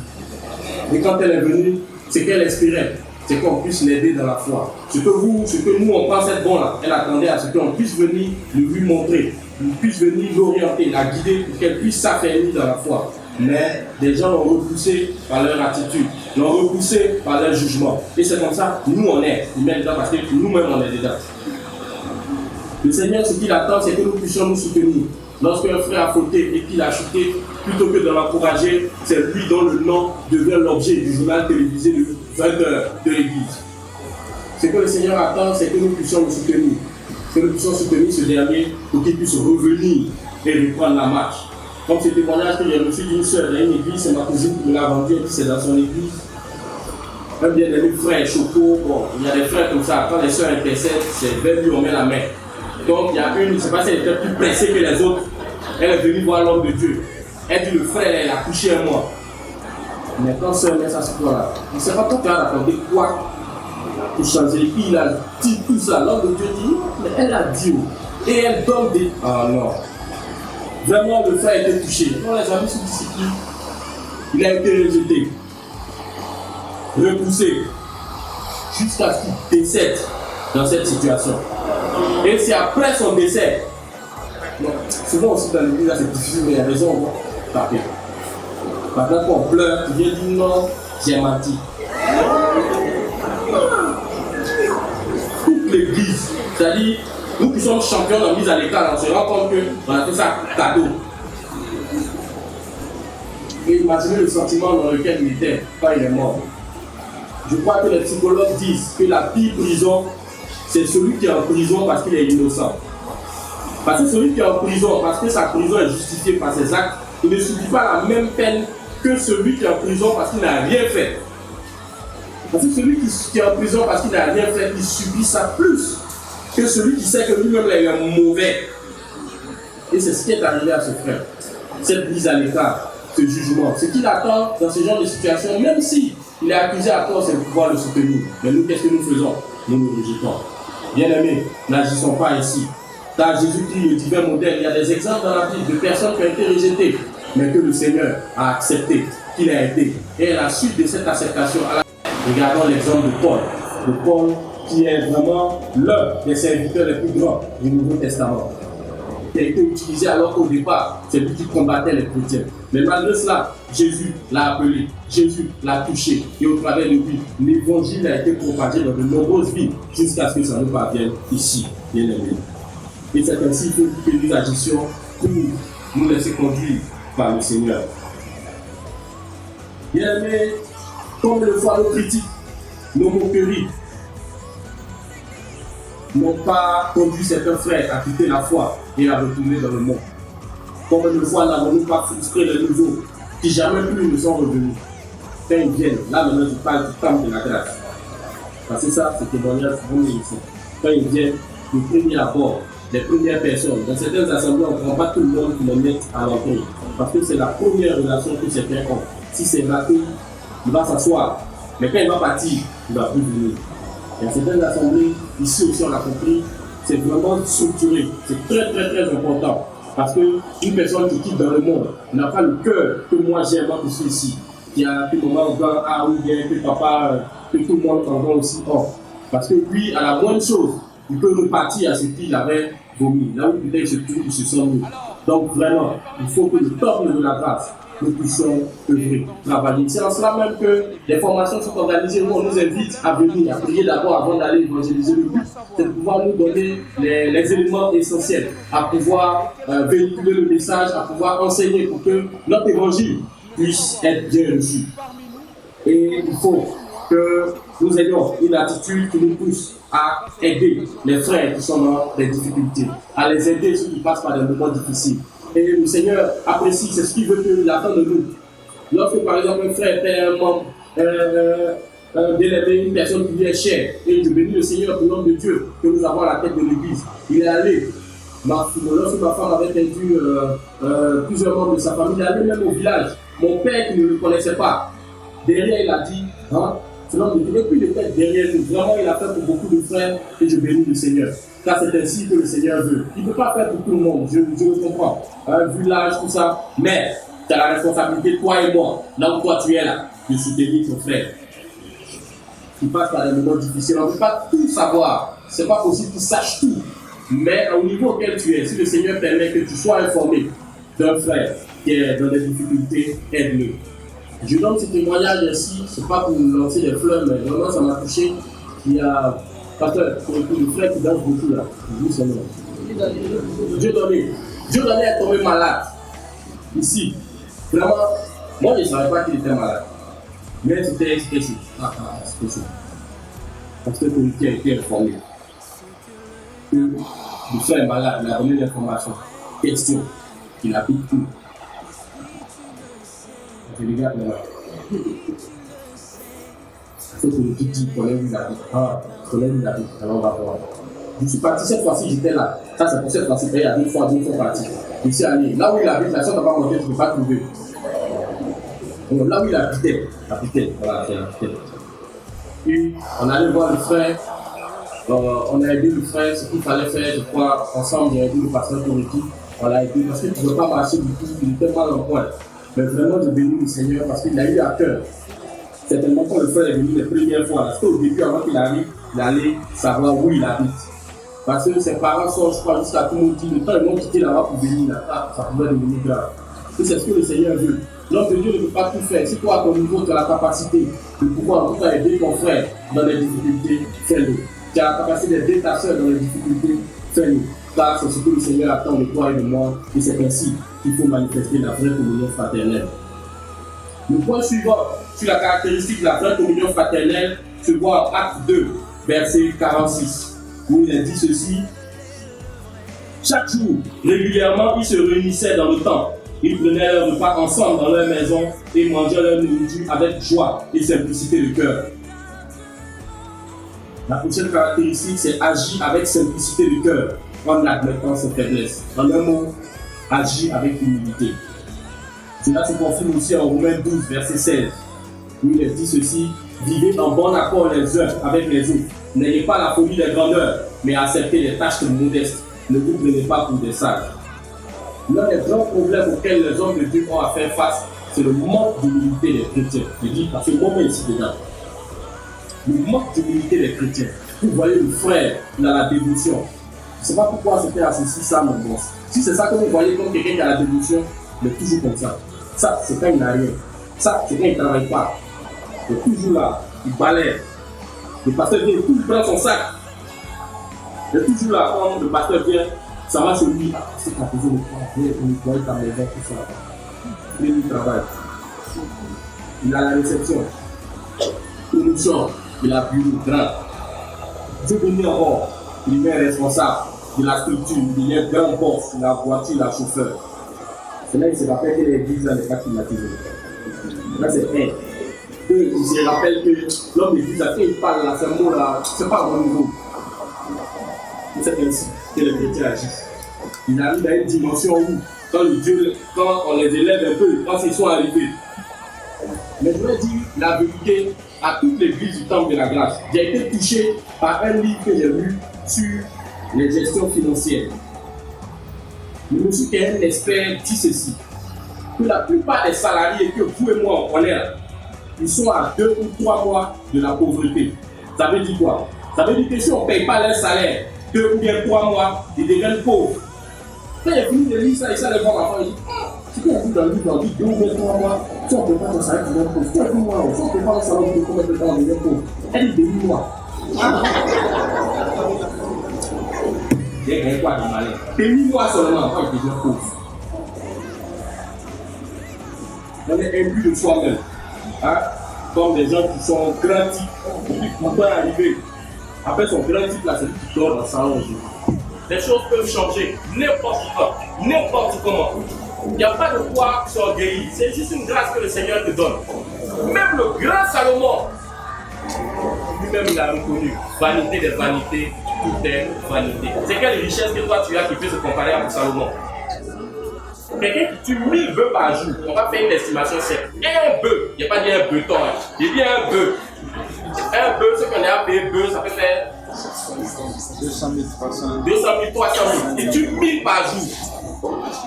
Et quand elle est venue, ce qu'elle espérait, c'est qu'on puisse l'aider dans la foi. Ce que nous on pense être bon là, elle attendait à ce qu'on puisse venir lui montrer, qu'on puisse venir l'orienter, la guider pour qu'elle puisse s'affermir dans la foi. Mais des gens l'ont repoussé par leur attitude, l'ont repoussé par leur jugement. Et c'est comme ça, nous on est, nous même dedans parce que nous-mêmes on est dedans. Le Seigneur, ce qu'il attend, c'est que nous puissions nous soutenir. Lorsqu'un frère a fauté et qu'il a chuté, plutôt que de l'encourager, c'est lui dont le nom devient l'objet du journal télévisé de 20 heures de l'Église. Ce que le Seigneur attend, c'est que nous puissions le soutenir. Que nous puissions soutenir ce dernier pour qu'il puisse revenir et reprendre la marche. Comme ce témoignage que j'ai reçu d'une soeur dans une église, c'est ma cousine qui me l'a vendu, elle dit c'est dans son église. Un bien-aimé frère, Choco, bon, il y a des frères comme ça, quand les soeurs intercèdent, c'est vers lui on met la main. Donc il y a une, je ne sais pas si elle était plus pressée que les autres, elle est venue voir l'homme de Dieu. Elle dit le frère, elle a couché un mois. Mais quand sœur met ça sur toi là, on ne sait pas pourquoi elle a raconté quoi pour changer. Et puis il a dit tout ça, l'homme de Dieu dit, mais elle a dit, et elle donne des... Ah non. Vraiment, le frère a été touché. On les a mis sous discipline. Il a été rejeté, repoussé, jusqu'à ce qu'il décède dans cette situation. Et c'est après son décès. Donc, souvent aussi dans l'église, c'est difficile, mais il y a raison, on va taper. Par exemple, on pleure, tu viens dire non, j'ai menti. Toute l'église, c'est-à-dire, nous qui sommes champions de mise à l'écart, on se rend compte qu'on a fait ça cadeau. Et imaginez le sentiment dans lequel il était quand il est mort. Je crois que les psychologues disent que la pire prison, c'est celui qui est en prison parce qu'il est innocent. Parce que celui qui est en prison, parce que sa prison est justifiée par ses actes, il ne subit pas la même peine que celui qui est en prison parce qu'il n'a rien fait. Parce que celui qui est en prison parce qu'il n'a rien fait, il subit ça plus que celui qui sait que lui-même est mauvais. Et c'est ce qui est arrivé à ce frère. Cette mise à l'écart, ce jugement. Ce qu'il attend dans ce genre de situation, même si il est accusé à tort, c'est de pouvoir le soutenir. Mais nous, qu'est-ce que nous faisons? Nous nous rejetons. Bien-aimés, n'agissons pas ainsi. Dans Jésus-Christ, le divin modèle, il y a des exemples dans la Bible de personnes qui ont été rejetées, mais que le Seigneur a accepté, qu'il a aidé. Et à la suite de cette acceptation, regardons l'exemple de Paul. De Paul, qui est vraiment l'un des serviteurs les plus grands du Nouveau Testament. Qui a été utilisé alors qu'au départ, c'est lui qui combattait les chrétiens. Mais malgré cela, Jésus l'a appelé, Jésus l'a touché. Et au travers de lui, l'évangile a été propagé dans de nombreuses villes jusqu'à ce que ça nous parvienne ici, bien aimé. Et c'est ainsi que nous agissions pour nous laisser conduire par le Seigneur. Bien aimé, comme le fois nos critiques, nos moqueries, n'ont pas conduit certains frères à quitter la foi et à retourner dans le monde. Comme une fois n'avons-nous pas frustré les nouveaux qui jamais plus ne sont revenus. Quand ils viennent, là maintenant je parle du temps de la grâce. Parce que ça, c'est témoignage pour nous ici. Quand ils viennent, le premier abord, les premières personnes, dans certaines assemblées, on ne prend pas tout le monde qui les met à l'entrée. Parce que c'est la première relation que certains ont. Si c'est raté, il va s'asseoir. Mais quand il va partir, il ne va plus venir. Il y a certaines assemblées, ici aussi on a compris, c'est vraiment structuré, c'est très très très important. Parce qu'une personne qui quitte dans le monde n'a pas le cœur que moi j'ai, moi qui suis ici. Qui a tout moment encore, ah ou bien que papa, que tout le monde entend aussi. Oh. Parce que lui, à la moindre chose, il peut repartir à ce qu'il avait vomi. Là où peut-être il se trouve, il se sent mieux. Donc vraiment, il faut que le peuple de la grâce, nous puissions œuvrer, travailler. C'est en cela même que les formations sont organisées où on nous invite à venir, à prier d'abord avant d'aller évangéliser. Le but, c'est de pouvoir nous donner les éléments essentiels, à pouvoir véhiculer le message, à pouvoir enseigner pour que notre évangile puisse être bien reçu. Et il faut que nous ayons une attitude qui nous pousse à aider les frères qui sont dans des difficultés, à les aider ceux qui passent par des moments difficiles. Et le Seigneur apprécie, c'est ce qu'il veut qu'il attend de nous. Lorsque par exemple un frère était un membre, d'élever une personne qui lui est chère, et je bénis le Seigneur pour l'homme de Dieu que nous avons à la tête de l'église, il est allé. Lorsque ma femme avait perdu plusieurs membres de sa famille, il est allé même au village. Mon père qui ne le connaissait pas, derrière il a dit, hein, c'est l'homme de Dieu, et puis il était derrière nous. Vraiment, il a fait pour beaucoup de frères et je bénis le Seigneur. Car c'est ainsi que le Seigneur veut. Il ne peut pas faire pour tout le monde, je le comprends. Vu l'âge, tout ça. Mais tu as la responsabilité, toi et moi, là où toi tu es là, de soutenir ton frère. qui passent par des moments difficiles. On ne peut pas tout savoir. Ce n'est pas possible qu'ils sachent tout. Mais au niveau auquel tu es, si le Seigneur permet que tu sois informé d'un frère qui est dans des difficultés, aide-le. Je donne ce témoignage ici, ce n'est pas pour lancer des fleurs, mais vraiment ça m'a touché. Il y a pasteur, le frère qui danse beaucoup là. Dieu donné est tombé malade. Ici. Vraiment, moi je ne savais pas qu'il était malade. Mais c'était chaud. C'était chaud. Parce que le comité a été informé. Que le frère est malade, il a donné l'information. Question. Il applique tout. Je regarde là. C'est que le petit dit qu'on a vu la vie. Alors on va voir. Je suis parti cette fois-ci, j'étais là. Ça c'est pour cette fois-ci, il y a deux fois parti. Je suis allé. Là où il habite, la soeur n'a pas monté, je ne peux pas trouver. Donc, là où il habitait, voilà, c'est habitait. Et on allait voir le frère, on a aidé le frère, ce qu'il fallait faire, je crois, ensemble, j'ai aidé le pasteur pour l'équipe. On l'a aidé parce qu'il ne pouvait pas marcher du tout, il était mal en point. Mais vraiment, j'ai béni le Seigneur parce qu'il a eu à cœur. Certainement, quand le frère est venu les premières fois, parce qu'au début, avant qu'il arrive, il allait savoir où il habite. Parce que ses parents sont, je crois, jusqu'à tout le monde dit, le temps ils m'ont quitté là-bas pour venir là, ça pouvait devenir grave. Et c'est ce que le Seigneur veut. L'homme de Dieu ne peut pas tout faire. Si toi, à ton niveau, tu as la capacité de pouvoir en tout cas aider ton frère dans les difficultés, fais-le. Tu as la capacité d'aider ta soeur dans les difficultés, fais-le. Ça, c'est ce que le Seigneur attend de toi et de moi. Et c'est ainsi qu'il faut manifester la vraie communion fraternelle. Le point suivant sur la caractéristique de la vraie communion fraternelle se voit en Acte 2, verset 46, où il est dit ceci. Chaque jour, régulièrement, ils se réunissaient dans le temple. Ils prenaient leur repas ensemble dans leur maison et mangeaient leur nourriture avec joie et simplicité de cœur. La prochaine caractéristique, c'est agir avec simplicité de cœur, en admettant ses faiblesses. En un mot, agir avec humilité. Cela se confirme aussi en Romains 12, verset 16, où il est dit ceci. Vivez en bon accord les uns avec les autres. N'ayez pas la folie des grandeurs, mais acceptez les tâches modestes. Ne vous prenez pas pour des sages. L'un des grands problèmes auxquels les hommes de Dieu ont à faire face, c'est le manque d'humilité des chrétiens. Je dis parce que moi ici dedans. Le manque d'humilité des chrétiens. Vous voyez le frère, il a la dévotion. Je ne sais pas pourquoi c'était associé ça, mon bon. Si c'est ça que vous voyez comme quelqu'un qui a la dévotion, il est toujours comme ça. Ça, c'est quand il n'a rien. Ça, c'est quand il ne travaille pas. Il est toujours là, il balaye. Le pasteur vient, il prend son sac. Il est toujours là, quand le pasteur vient, ça va sur lui. C'est qu'à poser le point, il nettoie ta maison, tout ça. Il travaille. Il a la réception. Promotion, il a bureau grand. Dieu béni encore, il est responsable de la structure, il est grand boss, la voiture, la chauffeur. C'est là qu'il se rappelle que l'église n'est pas climatisée. Là, c'est un. Il se rappelle que l'homme d'église, quand il parle là, ce mot-là, c'est pas à mon niveau. C'est ainsi que les chrétiens agissent. Ils arrivent à une dimension où, quand on les élève un peu, quand ils sont arrivés. Mais je voudrais dire la vérité à toute l'église du Temple de la Grâce. J'ai été touché par un livre que j'ai lu sur les gestions financières. Le monsieur qui est un expert dit ceci, que la plupart des salariés que vous et moi on connaît là, ils sont à 2 ou 3 mois de la pauvreté. Ça veut dire quoi? Ça veut dire que si on ne paye pas leur salaire 2 ou bien 3 mois, ils deviennent pauvres. Quand il a fini de lire ça, il s'allait voir l'enfant, il dit ce qu'il a dit dans le livre, il dit 2 ou bien 3 mois, si on ne paye pas ton salaire, tu deviens pauvre. 3 mois, si on ne paye pas le salaire, tu deviens pauvre, on devient pauvre. Elle dit 2 mois. Il y a quoi de malin? 2 mois seulement, quand il devient pauvre. On est imbu de soi-même. Hein? Comme des gens qui sont grands types, qui ne pas arriver. Après son grand type, là, c'est lui qui dort dans le salon. Les choses peuvent changer n'importe quand, n'importe comment. Il n'y a pas de quoi s'orgueillir. C'est juste une grâce que le Seigneur te donne. Même le grand Salomon, lui-même, il a reconnu. Vanité des vanités, tout est vanité. C'est quelle richesse que toi tu as qui peut se comparer avec Salomon? Quelqu'un qui tue 1000 bœufs par jour, on va faire une estimation simple. Un bœuf, il n'y a pas dit un beuton, il dit un bœuf. Un bœuf, ce qu'on a appelé bœuf, ça peut faire 200 000, 300 000. Il tue 1000 par jour.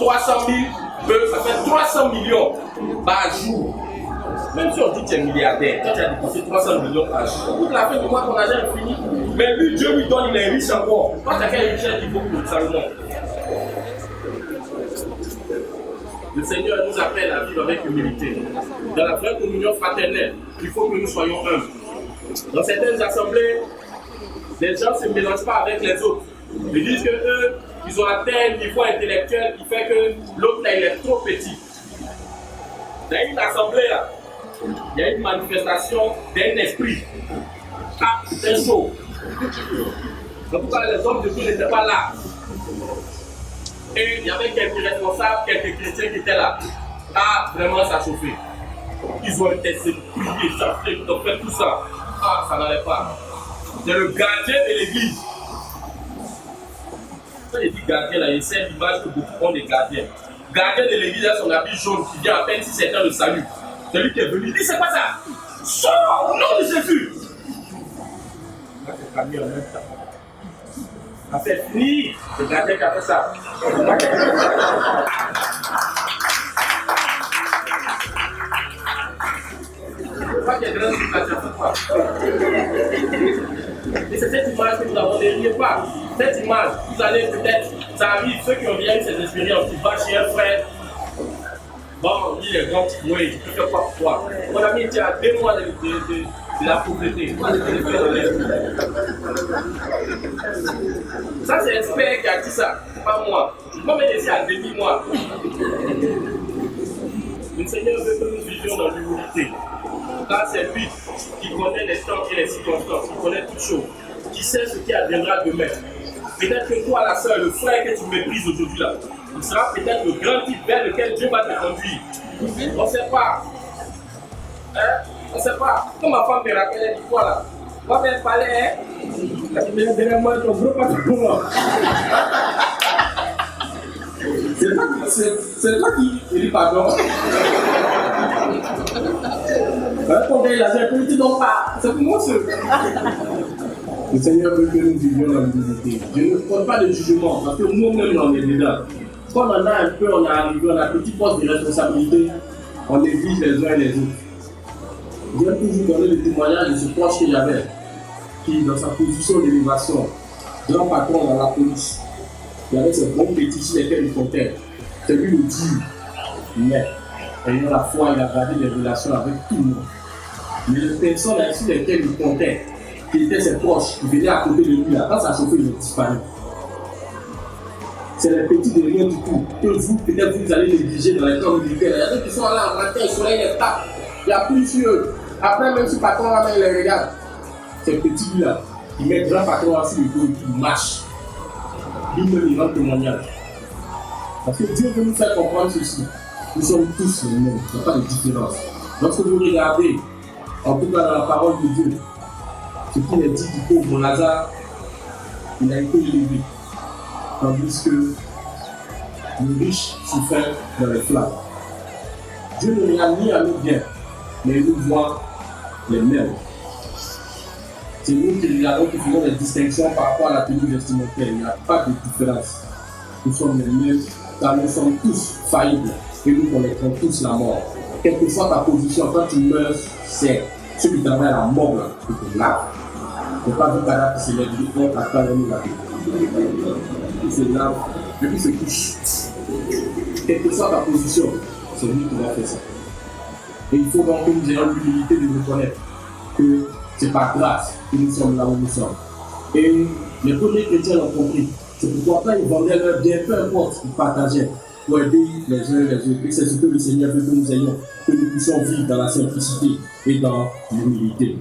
300 000 bœufs, ça fait 300 millions par jour. Même si on dit que tu es milliardaire, quand tu as dépensé 300 millions par jour, toute la fin du mois, ton argent est fini. Mais lui, Dieu lui donne, il est riche encore. Toi, tu as quelle richesse qu'il faut pour Salomon? Le Seigneur nous appelle à vivre avec humilité. Dans la vraie communion fraternelle, il faut que nous soyons humbles. Dans certaines assemblées, les gens ne se mélangent pas avec les autres. Ils disent qu'eux, ils ont atteint un niveau intellectuel qui fait que l'autre, là, il est trop petit. Dans une assemblée, là, il y a une manifestation d'un esprit. Ah, c'est chaud. En tout cas, les hommes de Dieu n'étaient pas là. Et il y avait quelques responsables, quelques chrétiens qui étaient là. Ah, vraiment, ça chauffait. Ils ont été priés, chanter, ils ont fait tout ça. Ah, ça n'allait pas. C'est le gardien de l'église. Quand il dit gardien, là, c'est l'image que beaucoup ont des gardiens. Gardien de l'église a son habit jaune qui vient à peine si c'est le salut. Celui qui est venu, il dit c'est quoi ça? Sors au nom de Jésus. Là, c'est calmé en même temps. Ça fait fini. Le gardien qui a fait ça. Et c'est cette image que nous avons, ne riez pas. Cette image, vous allez peut-être, ça arrive, ceux qui ont bien eu ces expériences, tu vas chez un frère, bon, il est grand, oui, je peux faire quoi pour toi? Mon ami, tu as 2 mois de la pauvreté. Ça, c'est l'expert qui a dit ça, c'est pas moi. Moi, je suis à demi-mois. Le Seigneur veut que nous vivions dans l'humilité. Là, c'est lui qui connaît les temps et les circonstances, qui connaît toutes choses, qui sait ce qui adviendra demain. Peut-être que toi, la soeur, le frère que tu méprises aujourd'hui là, il sera peut-être le grand type vers lequel Dieu va te conduire. On ne sait pas. Hein? On ne sait pas. Comme ma femme me rappelle, elle dit quoi là? Moi, elle parlait, hein? Elle dit, derrière moi, ton gros patron. C'est toi qui dit pardon. Quand il a dit, tu ne donnes pas. C'est pour moi seul. Le Seigneur veut que nous vivions dans l'humilité. Je ne porte pas de jugement parce que nous-mêmes, on est dedans. Quand on en a un peu, on est arrivé, on a un petit poste de responsabilité, on néglige les uns et les autres. J'aime toujours donner le témoignage de ce proche que j'avais, qui, dans sa position d'élévation, grand patron dans la police, il y avait ces bons petits sur lesquels il comptait. C'est lui le dur, mais ayant la foi, il a gardé des relations avec tout le monde. Mais les personnes sur lesquelles il comptait, qui étaient ses proches, qui venaient à côté de lui, là, quand ça chauffait, ils ont disparu. C'est les petits de rien du tout, que vous, peut-être vous allez négliger dans les camps militaires. Il y a des qui sont là, en matin, le soleil les tape, il y a plus sur eux. Après, même si le patron là, il les regarde, ces petits-là, ils mettent grand patron sur le dos et ils marchent. Lui-même, il rend témoignage. Parce que Dieu veut nous faire comprendre ceci. Nous sommes tous les mêmes, il n'y a pas de différence. Lorsque vous regardez, en tout cas dans la parole de Dieu, ce qu'il est dit du pauvre Lazare, il a été élevé. Tandis que le riche souffrait dans les flammes. Dieu ne regarde ni à nous bien, mais il nous voit les mêmes. C'est nous qui regardons, qui faisons des distinctions par rapport à la tenue vestimentaire. Il n'y a pas de différence. Nous sommes les mêmes, car nous sommes tous faillibles et nous connaîtrons tous la mort. Quelle que soit ta position, quand tu meurs, c'est ceux qui travaillent à la mort là, qui te lavent. Il ne faut pas vu cadavre qui se lève, il faut pas nous laver. Il se lave, et puis se couche. Quelle que soit ta position, c'est lui qui va faire ça. Et il faut donc que nous ayons l'humilité de reconnaître que c'est par grâce que nous sommes là où nous sommes. Et les premiers chrétiens l'ont compris. C'est pourquoi quand ils vendaient leur bien, peu importe, ils partageaient pour aider les uns les autres. Et c'est ce que le Seigneur veut que nous ayons, que nous puissions vivre dans la simplicité et dans l'humilité.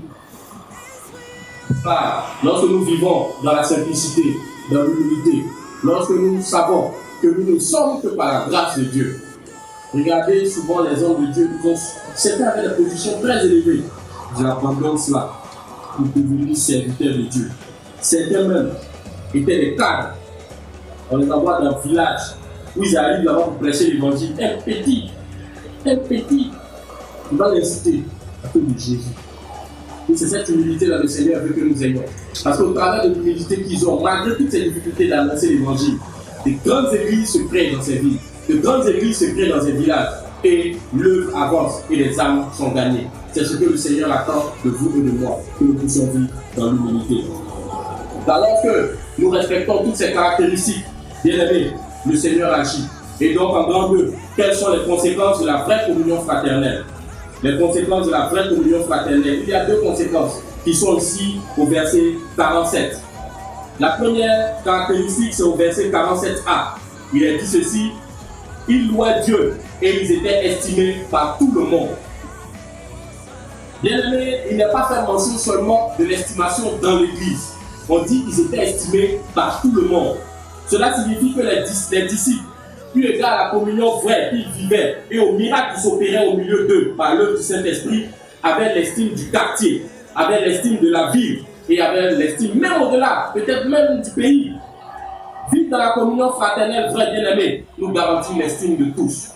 Lorsque nous vivons dans la simplicité, dans l'humilité, lorsque nous savons que nous ne sommes que par la grâce de Dieu, regardez souvent les hommes de Dieu, certains avaient des positions très élevées. J'abandonne cela pour devenir serviteurs de Dieu. Certains même étaient des cadres. On les envoie dans un village où ils arrivent là-bas pour prêcher l'évangile. Un petit, il va l'inciter à cause de Jésus. Et c'est cette humilité-là le Seigneur veut que nous ayons. Parce qu'au travers de l'humilité qu'ils ont, malgré toutes ces difficultés d'annoncer l'évangile, de grandes églises se créent dans ces villes, de grandes églises se créent dans ces villages. et l'œuvre avance et les âmes sont gagnées. C'est ce que le Seigneur attend de vous et de moi, que nous puissions vivre dans l'humilité. Alors que nous respectons toutes ces caractéristiques, bien aimés, le Seigneur agit. Et donc, en grand 2, quelles sont les conséquences de la vraie communion fraternelle? Les conséquences de la vraie communion fraternelle. Il y a 2 conséquences qui sont ici au verset 47. La première caractéristique, c'est au verset 47a. Il est dit ceci: ils louaient Dieu et ils étaient estimés par tout le monde. Bien aimé, il n'est pas fait mention seulement de l'estimation dans l'Église. On dit qu'ils étaient estimés par tout le monde. Cela signifie que les disciples, eu égard à la communion vraie qu'ils vivaient et aux miracles qui s'opéraient au milieu d'eux par l'œuvre du Saint-Esprit, avaient l'estime du quartier, avaient l'estime de la ville et avaient l'estime même au-delà, peut-être même du pays. Vivre dans la communion fraternelle vraie, bien-aimée, nous garantit l'estime de tous.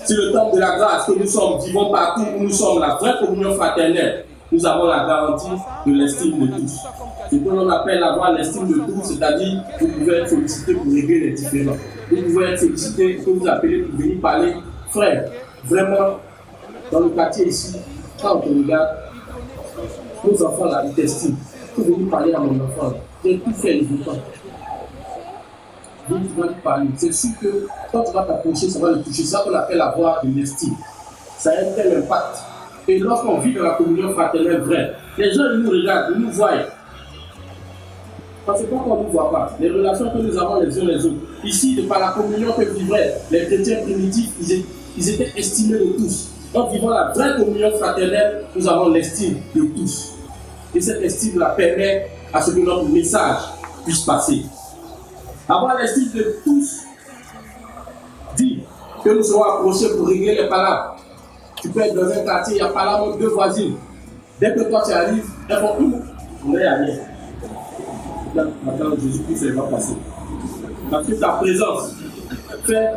Si le temple de la grâce que nous sommes vivons partout où nous sommes la vraie communion fraternelle, nous avons la garantie de l'estime de tous. Ce que l'on appelle avoir l'estime de tous, c'est-à-dire que vous pouvez être sollicité pour régler les différends. Vous pouvez être sollicité, que vous appelez pour venir parler. Frère, vraiment, dans le quartier ici, quand on te regarde, nos enfants là, ils t'estiment. Il faut venir parler à mon enfant. J'ai tout fait les enfants. Donc, tu vas lui parler. C'est sûr que quand tu vas t'approcher, ça va le toucher. C'est ça qu'on appelle avoir de l'estime. Ça a un tel impact. Et lorsqu'on vit dans la communion fraternelle vraie, les gens ils nous regardent, ils nous voient. Parce que quand on ne nous voit pas, les relations que nous avons les uns les autres, ici, de par la communion que vivaient les chrétiens primitifs, ils étaient estimés de tous. En vivant la vraie communion fraternelle, nous avons l'estime de tous. Et cette estime la permet à ce que notre message puisse passer. Avoir l'estime de tous dit que nous serons approchés pour régler les palabres. Tu peux être dans un quartier, il y a palabre de 2 voisines. Dès que toi tu arrives, elles font on est à rien. Maintenant, Jésus-Christ va passer. Parce que ta présence fait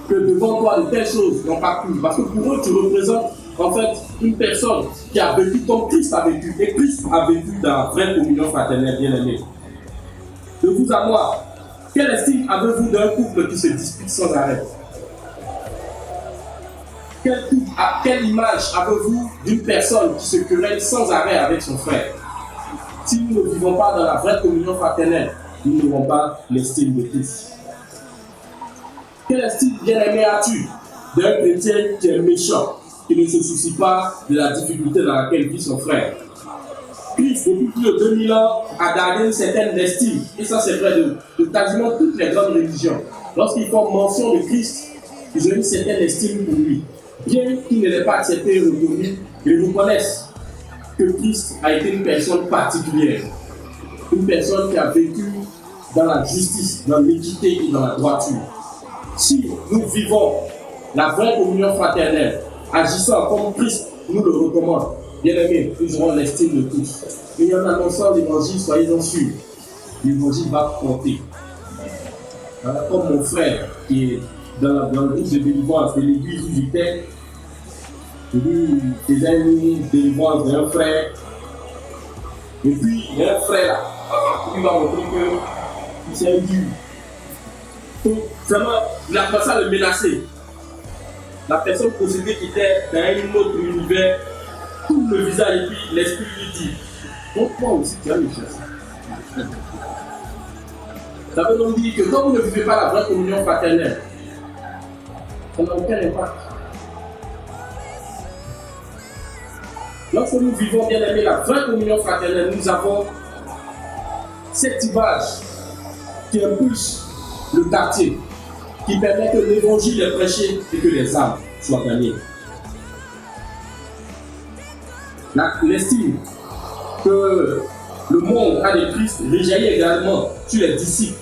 que devant toi de telles choses n'ont pas pu. Parce que pour eux, tu représentes en fait une personne qui a vécu comme Christ a vécu. Et Christ a vécu dans la vraie communion fraternelle, bien aimé. De vous à moi, quelle estime avez-vous d'un couple qui se dispute sans arrêt? Quelle image avez-vous d'une personne qui se querelle sans arrêt avec son frère? Si nous ne vivons pas dans la vraie communion fraternelle, nous n'aurons pas l'estime de tous. Quelle estime bien-aimé as-tu d'un chrétien qui est méchant, qui ne se soucie pas de la difficulté dans laquelle vit son frère? Christ, depuis plus de 2000 ans, a gardé une certaine estime, et ça c'est vrai de quasiment toutes les grandes religions. Lorsqu'ils font mention de Christ, ils ont une certaine estime pour lui. Bien qu'il ne l'ait pas accepté et reconnu, ils reconnaissent que Christ a été une personne particulière, une personne qui a vécu dans la justice, dans l'équité et dans la droiture. Si nous vivons la vraie communion fraternelle, agissant comme Christ nous le recommande, bien aimés, nous aurons l'estime de tous. Et en annonçant l'évangile, soyez-en sûrs, l'évangile va compter. Comme mon frère qui est dans le groupe de délivrance de l'église où j'étais, lui faisait une délivrance d'un frère. Et puis, il y a un frère là, qui va montrer que c'est un dieu. Donc, vraiment, il a commencé à le menacer. La personne possédée qui était dans un autre univers, tout le visage et puis l'esprit lui dit: donc, toi aussi, tu as le chef. Ça veut donc dire que quand vous ne vivez pas la vraie communion fraternelle, ça n'a aucun impact. Lorsque nous vivons, bien aimé, la vraie communion fraternelle, nous avons cette image qui impulse le quartier, qui permet que l'évangile est prêché et que les âmes soient gagnées. L'estime que le monde a de Christ rejaillit également sur les disciples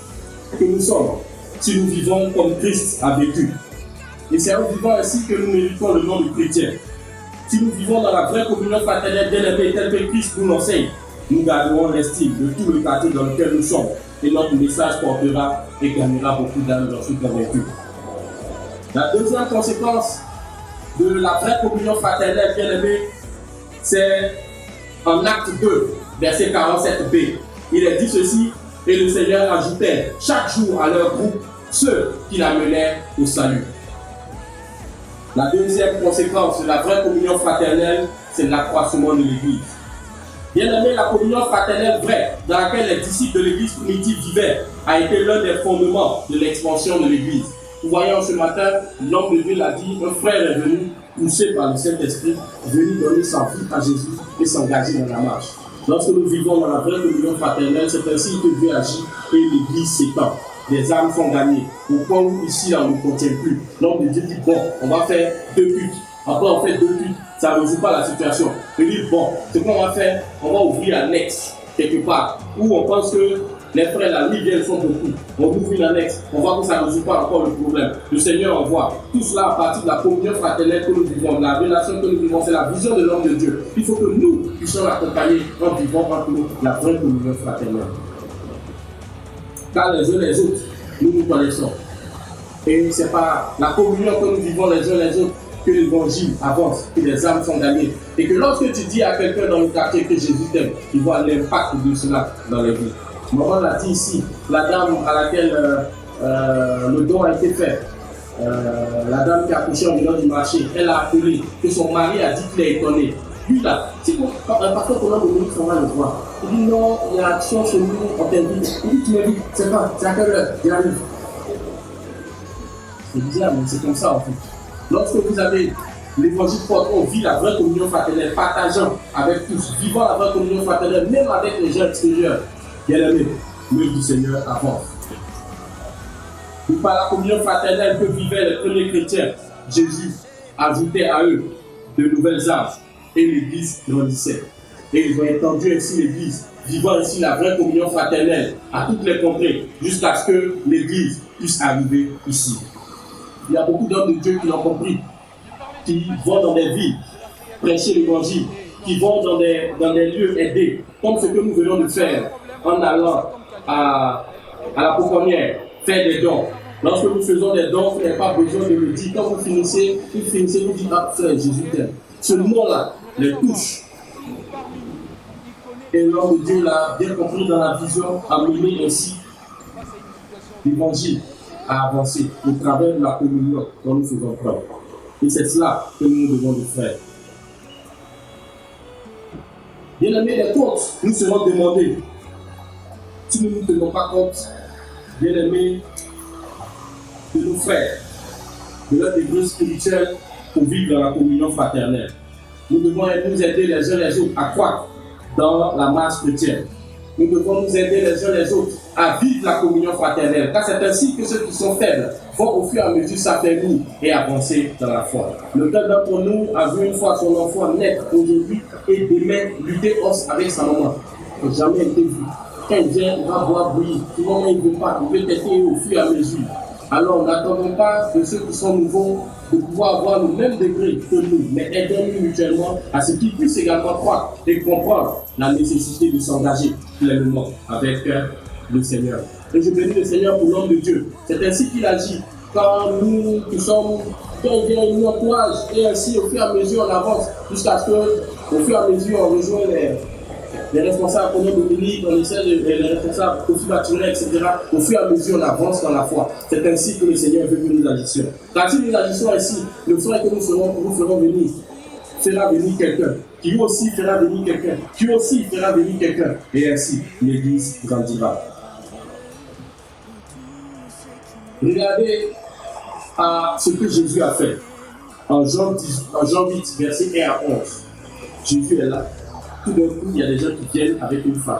que nous sommes, si nous vivons comme Christ a vécu. Et c'est en vivant ainsi que nous méritons le nom de chrétien. Si nous vivons dans la vraie communion fraternelle bien aimée, telle que Christ nous l'enseigne, nous garderons l'estime de tout le quartier dans lequel nous sommes. Et notre message portera et gagnera beaucoup d'âmes, j'en suis convaincu. La deuxième conséquence de la vraie communion fraternelle bien aimée, c'est en acte 2, verset 47b. Il est dit ceci: et le Seigneur ajoutait chaque jour à leur groupe ceux qui l'amenaient au salut. La deuxième conséquence de la vraie communion fraternelle, c'est l'accroissement de l'Église. Bien aimé, la communion fraternelle vraie, dans laquelle les disciples de l'Église primitive vivaient, a été l'un des fondements de l'expansion de l'Église. Vous voyez, ce matin, l'homme de Dieu l'a dit, un frère est venu, poussé par le Saint-Esprit, venu donner sa vie à Jésus et s'engager dans la marche. Lorsque nous vivons dans la vraie communion fraternelle, c'est ainsi que Dieu agit et l'Église s'étend. Des âmes sont gagnées. Au point où ici, on ne contient plus. L'homme de Dieu dit, bon, on va faire 2 cultes. Après, on fait 2 cultes. Ça ne résout pas la situation. Il dit, bon, ce qu'on va faire, on va ouvrir un annexe quelque part où on pense que les frères, la vie viennent sont beaucoup. On ouvre une annexe. On voit que ça ne résout pas encore le problème. Le Seigneur envoie. Tout cela à partir de la communion fraternelle que nous vivons, de la relation que nous vivons. C'est la vision de l'homme de Dieu. Il faut que nous puissions l'accompagner en vivant entre nous la vraie communion fraternelle. Car les uns les autres, nous nous connaissons. Et ce n'est pas la communion que nous vivons les uns les autres que l'évangile avance, que les âmes sont gagnées. Et que lorsque tu dis à quelqu'un dans le quartier que Jésus t'aime, il voit l'impact de cela dans les vies. Maman l'a dit ici, la dame à laquelle le don a été fait, la dame qui a accouché en venant du marché, elle a appelé que son mari a dit qu'il est étonné. Lui là, parfois pendant le minutes, on va le voir. Il dit non, il y a action chez nous, on t'invite. Il dit tu m'invites, c'est pas, c'est à quelle heure? Il arrive. C'est bizarre, mais c'est comme ça en fait. Lorsque vous avez l'évangile porte, on vit la vraie communion fraternelle, partageant avec tous, vivant la vraie communion fraternelle, même avec les gens extérieurs. Bien aimé, l'œuvre du Seigneur avance. Et par la communion fraternelle que vivaient les premiers chrétiens, Jésus ajoutait à eux de nouvelles âmes et l'Église grandissait. Et ils ont étendu ainsi l'Église, vivant ainsi la vraie communion fraternelle à toutes les contrées, jusqu'à ce que l'Église puisse arriver ici. Il y a beaucoup d'hommes de Dieu qui l'ont compris, qui vont dans des villes prêcher l'Évangile, qui vont dans des lieux aider, comme ce que nous venons de faire en allant à la pouponnière, faire des dons. Lorsque nous faisons des dons, vous n'avez pas besoin de le dire. Quand vous finissez, vous dites, ah frère, Jésus t'aime. Ce nom-là les touche. Et l'homme de Dieu l'a bien compris dans la vision, a mené ainsi l'Évangile à avancer au travers de la communion dont nous faisons preuve. Et c'est cela que nous devons faire. Bien aimés, les comptes nous seront demandés. Si nous ne tenons pas compte, bien aimés, de nos frères, de leur degré spirituel pour vivre dans la communion fraternelle. Nous devons nous aider les uns les autres à croître dans la marche chrétienne. Nous devons nous aider les uns les autres à vivre la communion fraternelle, car c'est ainsi que ceux qui sont faibles vont au fur et à mesure s'affermir et avancer dans la foi. Lequel d'entre nous a vu une fois son enfant naître aujourd'hui et demain lutter os avec sa maman? Ça n'a jamais été vu. Quand il vient, il va boire bouillir. Tout le monde ne veut pas, il veut tester au fur et à mesure. Alors n'attendons pas de ceux qui sont nouveaux de pouvoir avoir le même degré que nous, mais aidons-nous mutuellement à ce qu'ils puissent également croire et comprendre la nécessité de s'engager pleinement avec le Seigneur. Et je bénis le Seigneur pour l'homme de Dieu. C'est ainsi qu'il agit. Quand nous sommes, quand il vient, il nous encourage, et ainsi au fur et à mesure on avance, jusqu'à ce qu'au fur et à mesure on rejoint les responsables comme Dominique, on essaie les responsables Kofi Baturé, etc. Au fur et à mesure, on avance dans la foi. C'est ainsi que le Seigneur veut que nous agissions. Car si nous agissons ainsi, le frère que nous ferons venir fera venir quelqu'un, qui aussi fera venir quelqu'un, qui aussi fera venir quelqu'un, et ainsi l'Église grandira. Regardez à ce que Jésus a fait. En Jean 8, verset 1 à 11. Jésus est là. Tout d'un coup, il y a des gens qui viennent avec une femme.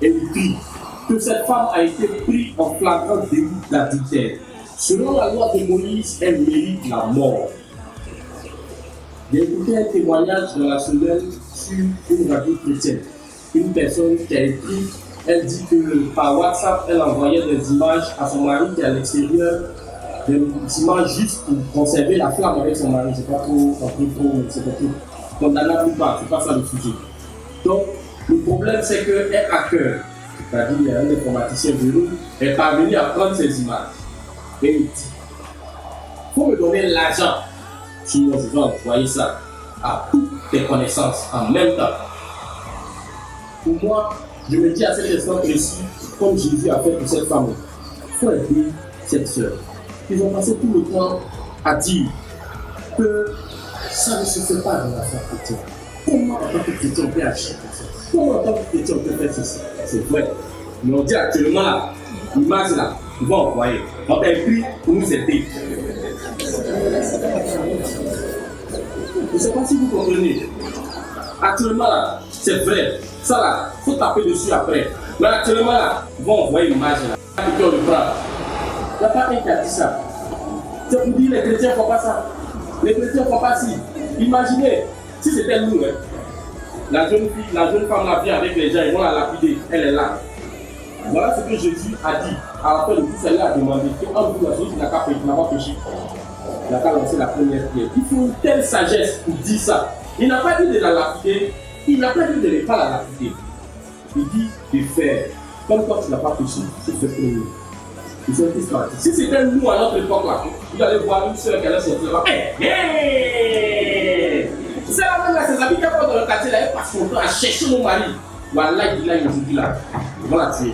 Et il dit que cette femme a été prise en flagrant délit d'adultère. Selon la loi de Moïse, elle mérite la mort. J'ai écouté un témoignage dans la semaine sur une radio chrétienne. Une personne qui a écrit, elle dit que par WhatsApp, elle envoyait des images à son mari qui est à l'extérieur, des images juste pour conserver la flamme avec son mari. C'est pas trop, c'est pas trop condamnable ou pas, c'est pas ça le sujet. Donc, le problème c'est qu'un hacker, c'est-à-dire un informaticien de nous, est parvenu à prendre ces images. Et il dit, il faut me donner l'argent. Sinon, je vais envoyer ça à toutes tes connaissances en même temps. Pour moi, je me dis à cet instant précis, comme Jésus a fait pour cette femme, il faut aider cette sœur. Ils ont passé tout le temps à dire que ça ne se fait pas dans la foi chrétienne. Comment en tant que chrétien on peut agir comme ça? Comment en tant que chrétien on peut faire ceci? C'est vrai. Mais on dit actuellement là, l'image là, ils vont envoyer. On t'a écrit pour nous aider. Je ne sais pas si vous comprenez. Actuellement là, c'est vrai. Ça là, il faut taper dessus après. Mais actuellement là, ils vont envoyer l'image là. Et puis on le prend. Il n'y a pas un qui a dit ça. C'est pour dire les chrétiens ne font pas ça. Les chrétiens ne font pas ci. Imaginez, si c'était nous, hein, la jeune femme là vient avec les gens, ils vont la lapider, elle est là. Voilà ce que Jésus a dit. À la fin de tout ça, il a demandé qu'en vous, la chose qui n'a pas péché, il n'a pas lancé la première pierre. Il faut une telle sagesse pour dire ça. Il n'a pas dit de la lapider, il n'a pas dit de ne pas la lapider. Il dit de faire. Comme quand tu n'as pas péché, c'est fait pour nous. Si c'était nous à notre époque là, vous allez voir une soeur qui allait sortir là. C'est la même là, ses habitants dans le quartier là, elle passe son temps à chercher mon mari. Voilà, il a une aujourd'hui là. Ils vont la tuer.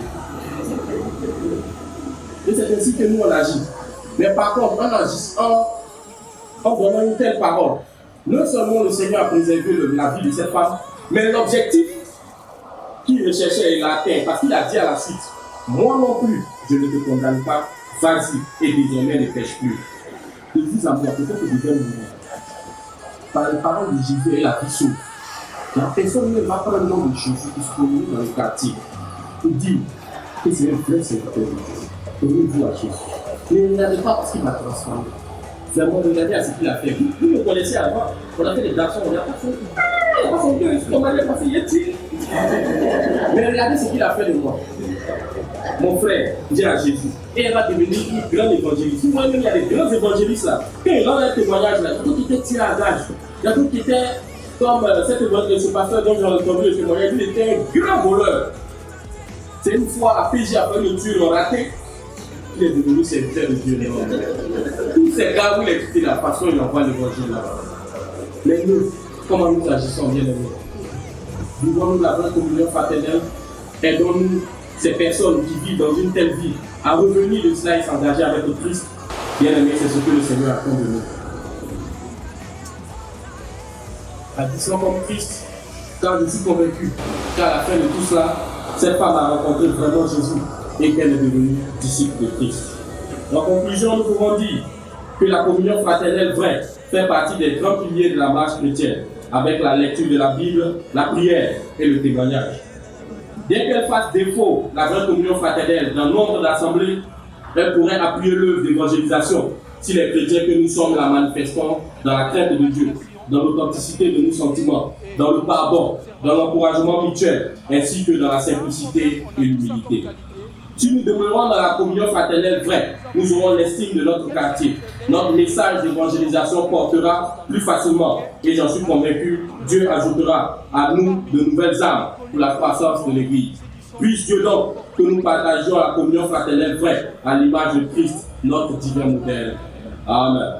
Et c'est ainsi que nous on agit. Mais par contre, on agit en donnant une telle parole. Non seulement le Seigneur a préservé la vie de cette femme, mais l'objectif qu'il recherchait, il l'a atteint. Parce qu'il a dit à la suite, moi non plus, je ne te condamne pas, vas-y, et désormais ne pêche plus. L'église a peut-être que je vais mourir. Par les paroles de Jésus et la vie sauve. La personne ne va pas le nom de Jésus qui se trouve dans le quartier pour dire que c'est un vrai serviteur de Dieu. Donnez-vous à Jésus. Mais ne regardez pas parce qu'il m'a transformé. Vraiment, regardez à ce qu'il a fait. Vous me connaissez avant, on a fait des garçons, on n'a pas fait. Il n'a pas fait Dieu, on m'a pas fait Yeti. Mais regardez ce qu'il a fait de moi. Mon frère dit à Jésus, et elle va devenir une grande évangéliste. Vous voyez, il y a des grands évangélistes là. Quand ils rendent un témoignage là, il y a tout qui était tiré à gage. Il y a tout qui était comme cet évangéliste, ce pasteur dont j'ai entendu le témoignage, il était un grand voleur. C'est une fois à PJ après le tuer, l'ont raté. Il est devenu serviteur de Dieu. Tous ces gars, vous les quittez la façon, ils envoient l'évangile là. Mais nous, comment nous agissons bien aimés? Vivons-nous la vraie communion fraternelle, aidons-nous ces personnes qui vivent dans une telle vie à revenir de cela et s'engager avec le Christ. Bien aimé, c'est ce que le Seigneur attend de nous. Agissons comme Christ, car je suis convaincu qu'à la fin de tout cela, cette femme a rencontré vraiment Jésus et qu'elle est devenue disciple de Christ. En conclusion, nous pouvons dire que la communion fraternelle vraie fait partie des grands piliers de la marche chrétienne, avec la lecture de la Bible, la prière et le témoignage. Bien qu'elle fasse défaut, la vraie communion fraternelle, dans nombre d'assemblées, elle pourrait appuyer l'œuvre d'évangélisation si les chrétiens que nous sommes la manifestons dans la crainte de Dieu, dans l'authenticité de nos sentiments, dans le pardon, dans l'encouragement mutuel, ainsi que dans la simplicité et l'humilité. Si nous demeurons dans la communion fraternelle vraie, nous aurons l'estime de notre quartier. Notre message d'évangélisation portera plus facilement et j'en suis convaincu, Dieu ajoutera à nous de nouvelles âmes pour la croissance de l'Église. Puisse Dieu donc que nous partagions la communion fraternelle vraie à l'image de Christ, notre divin modèle. Amen.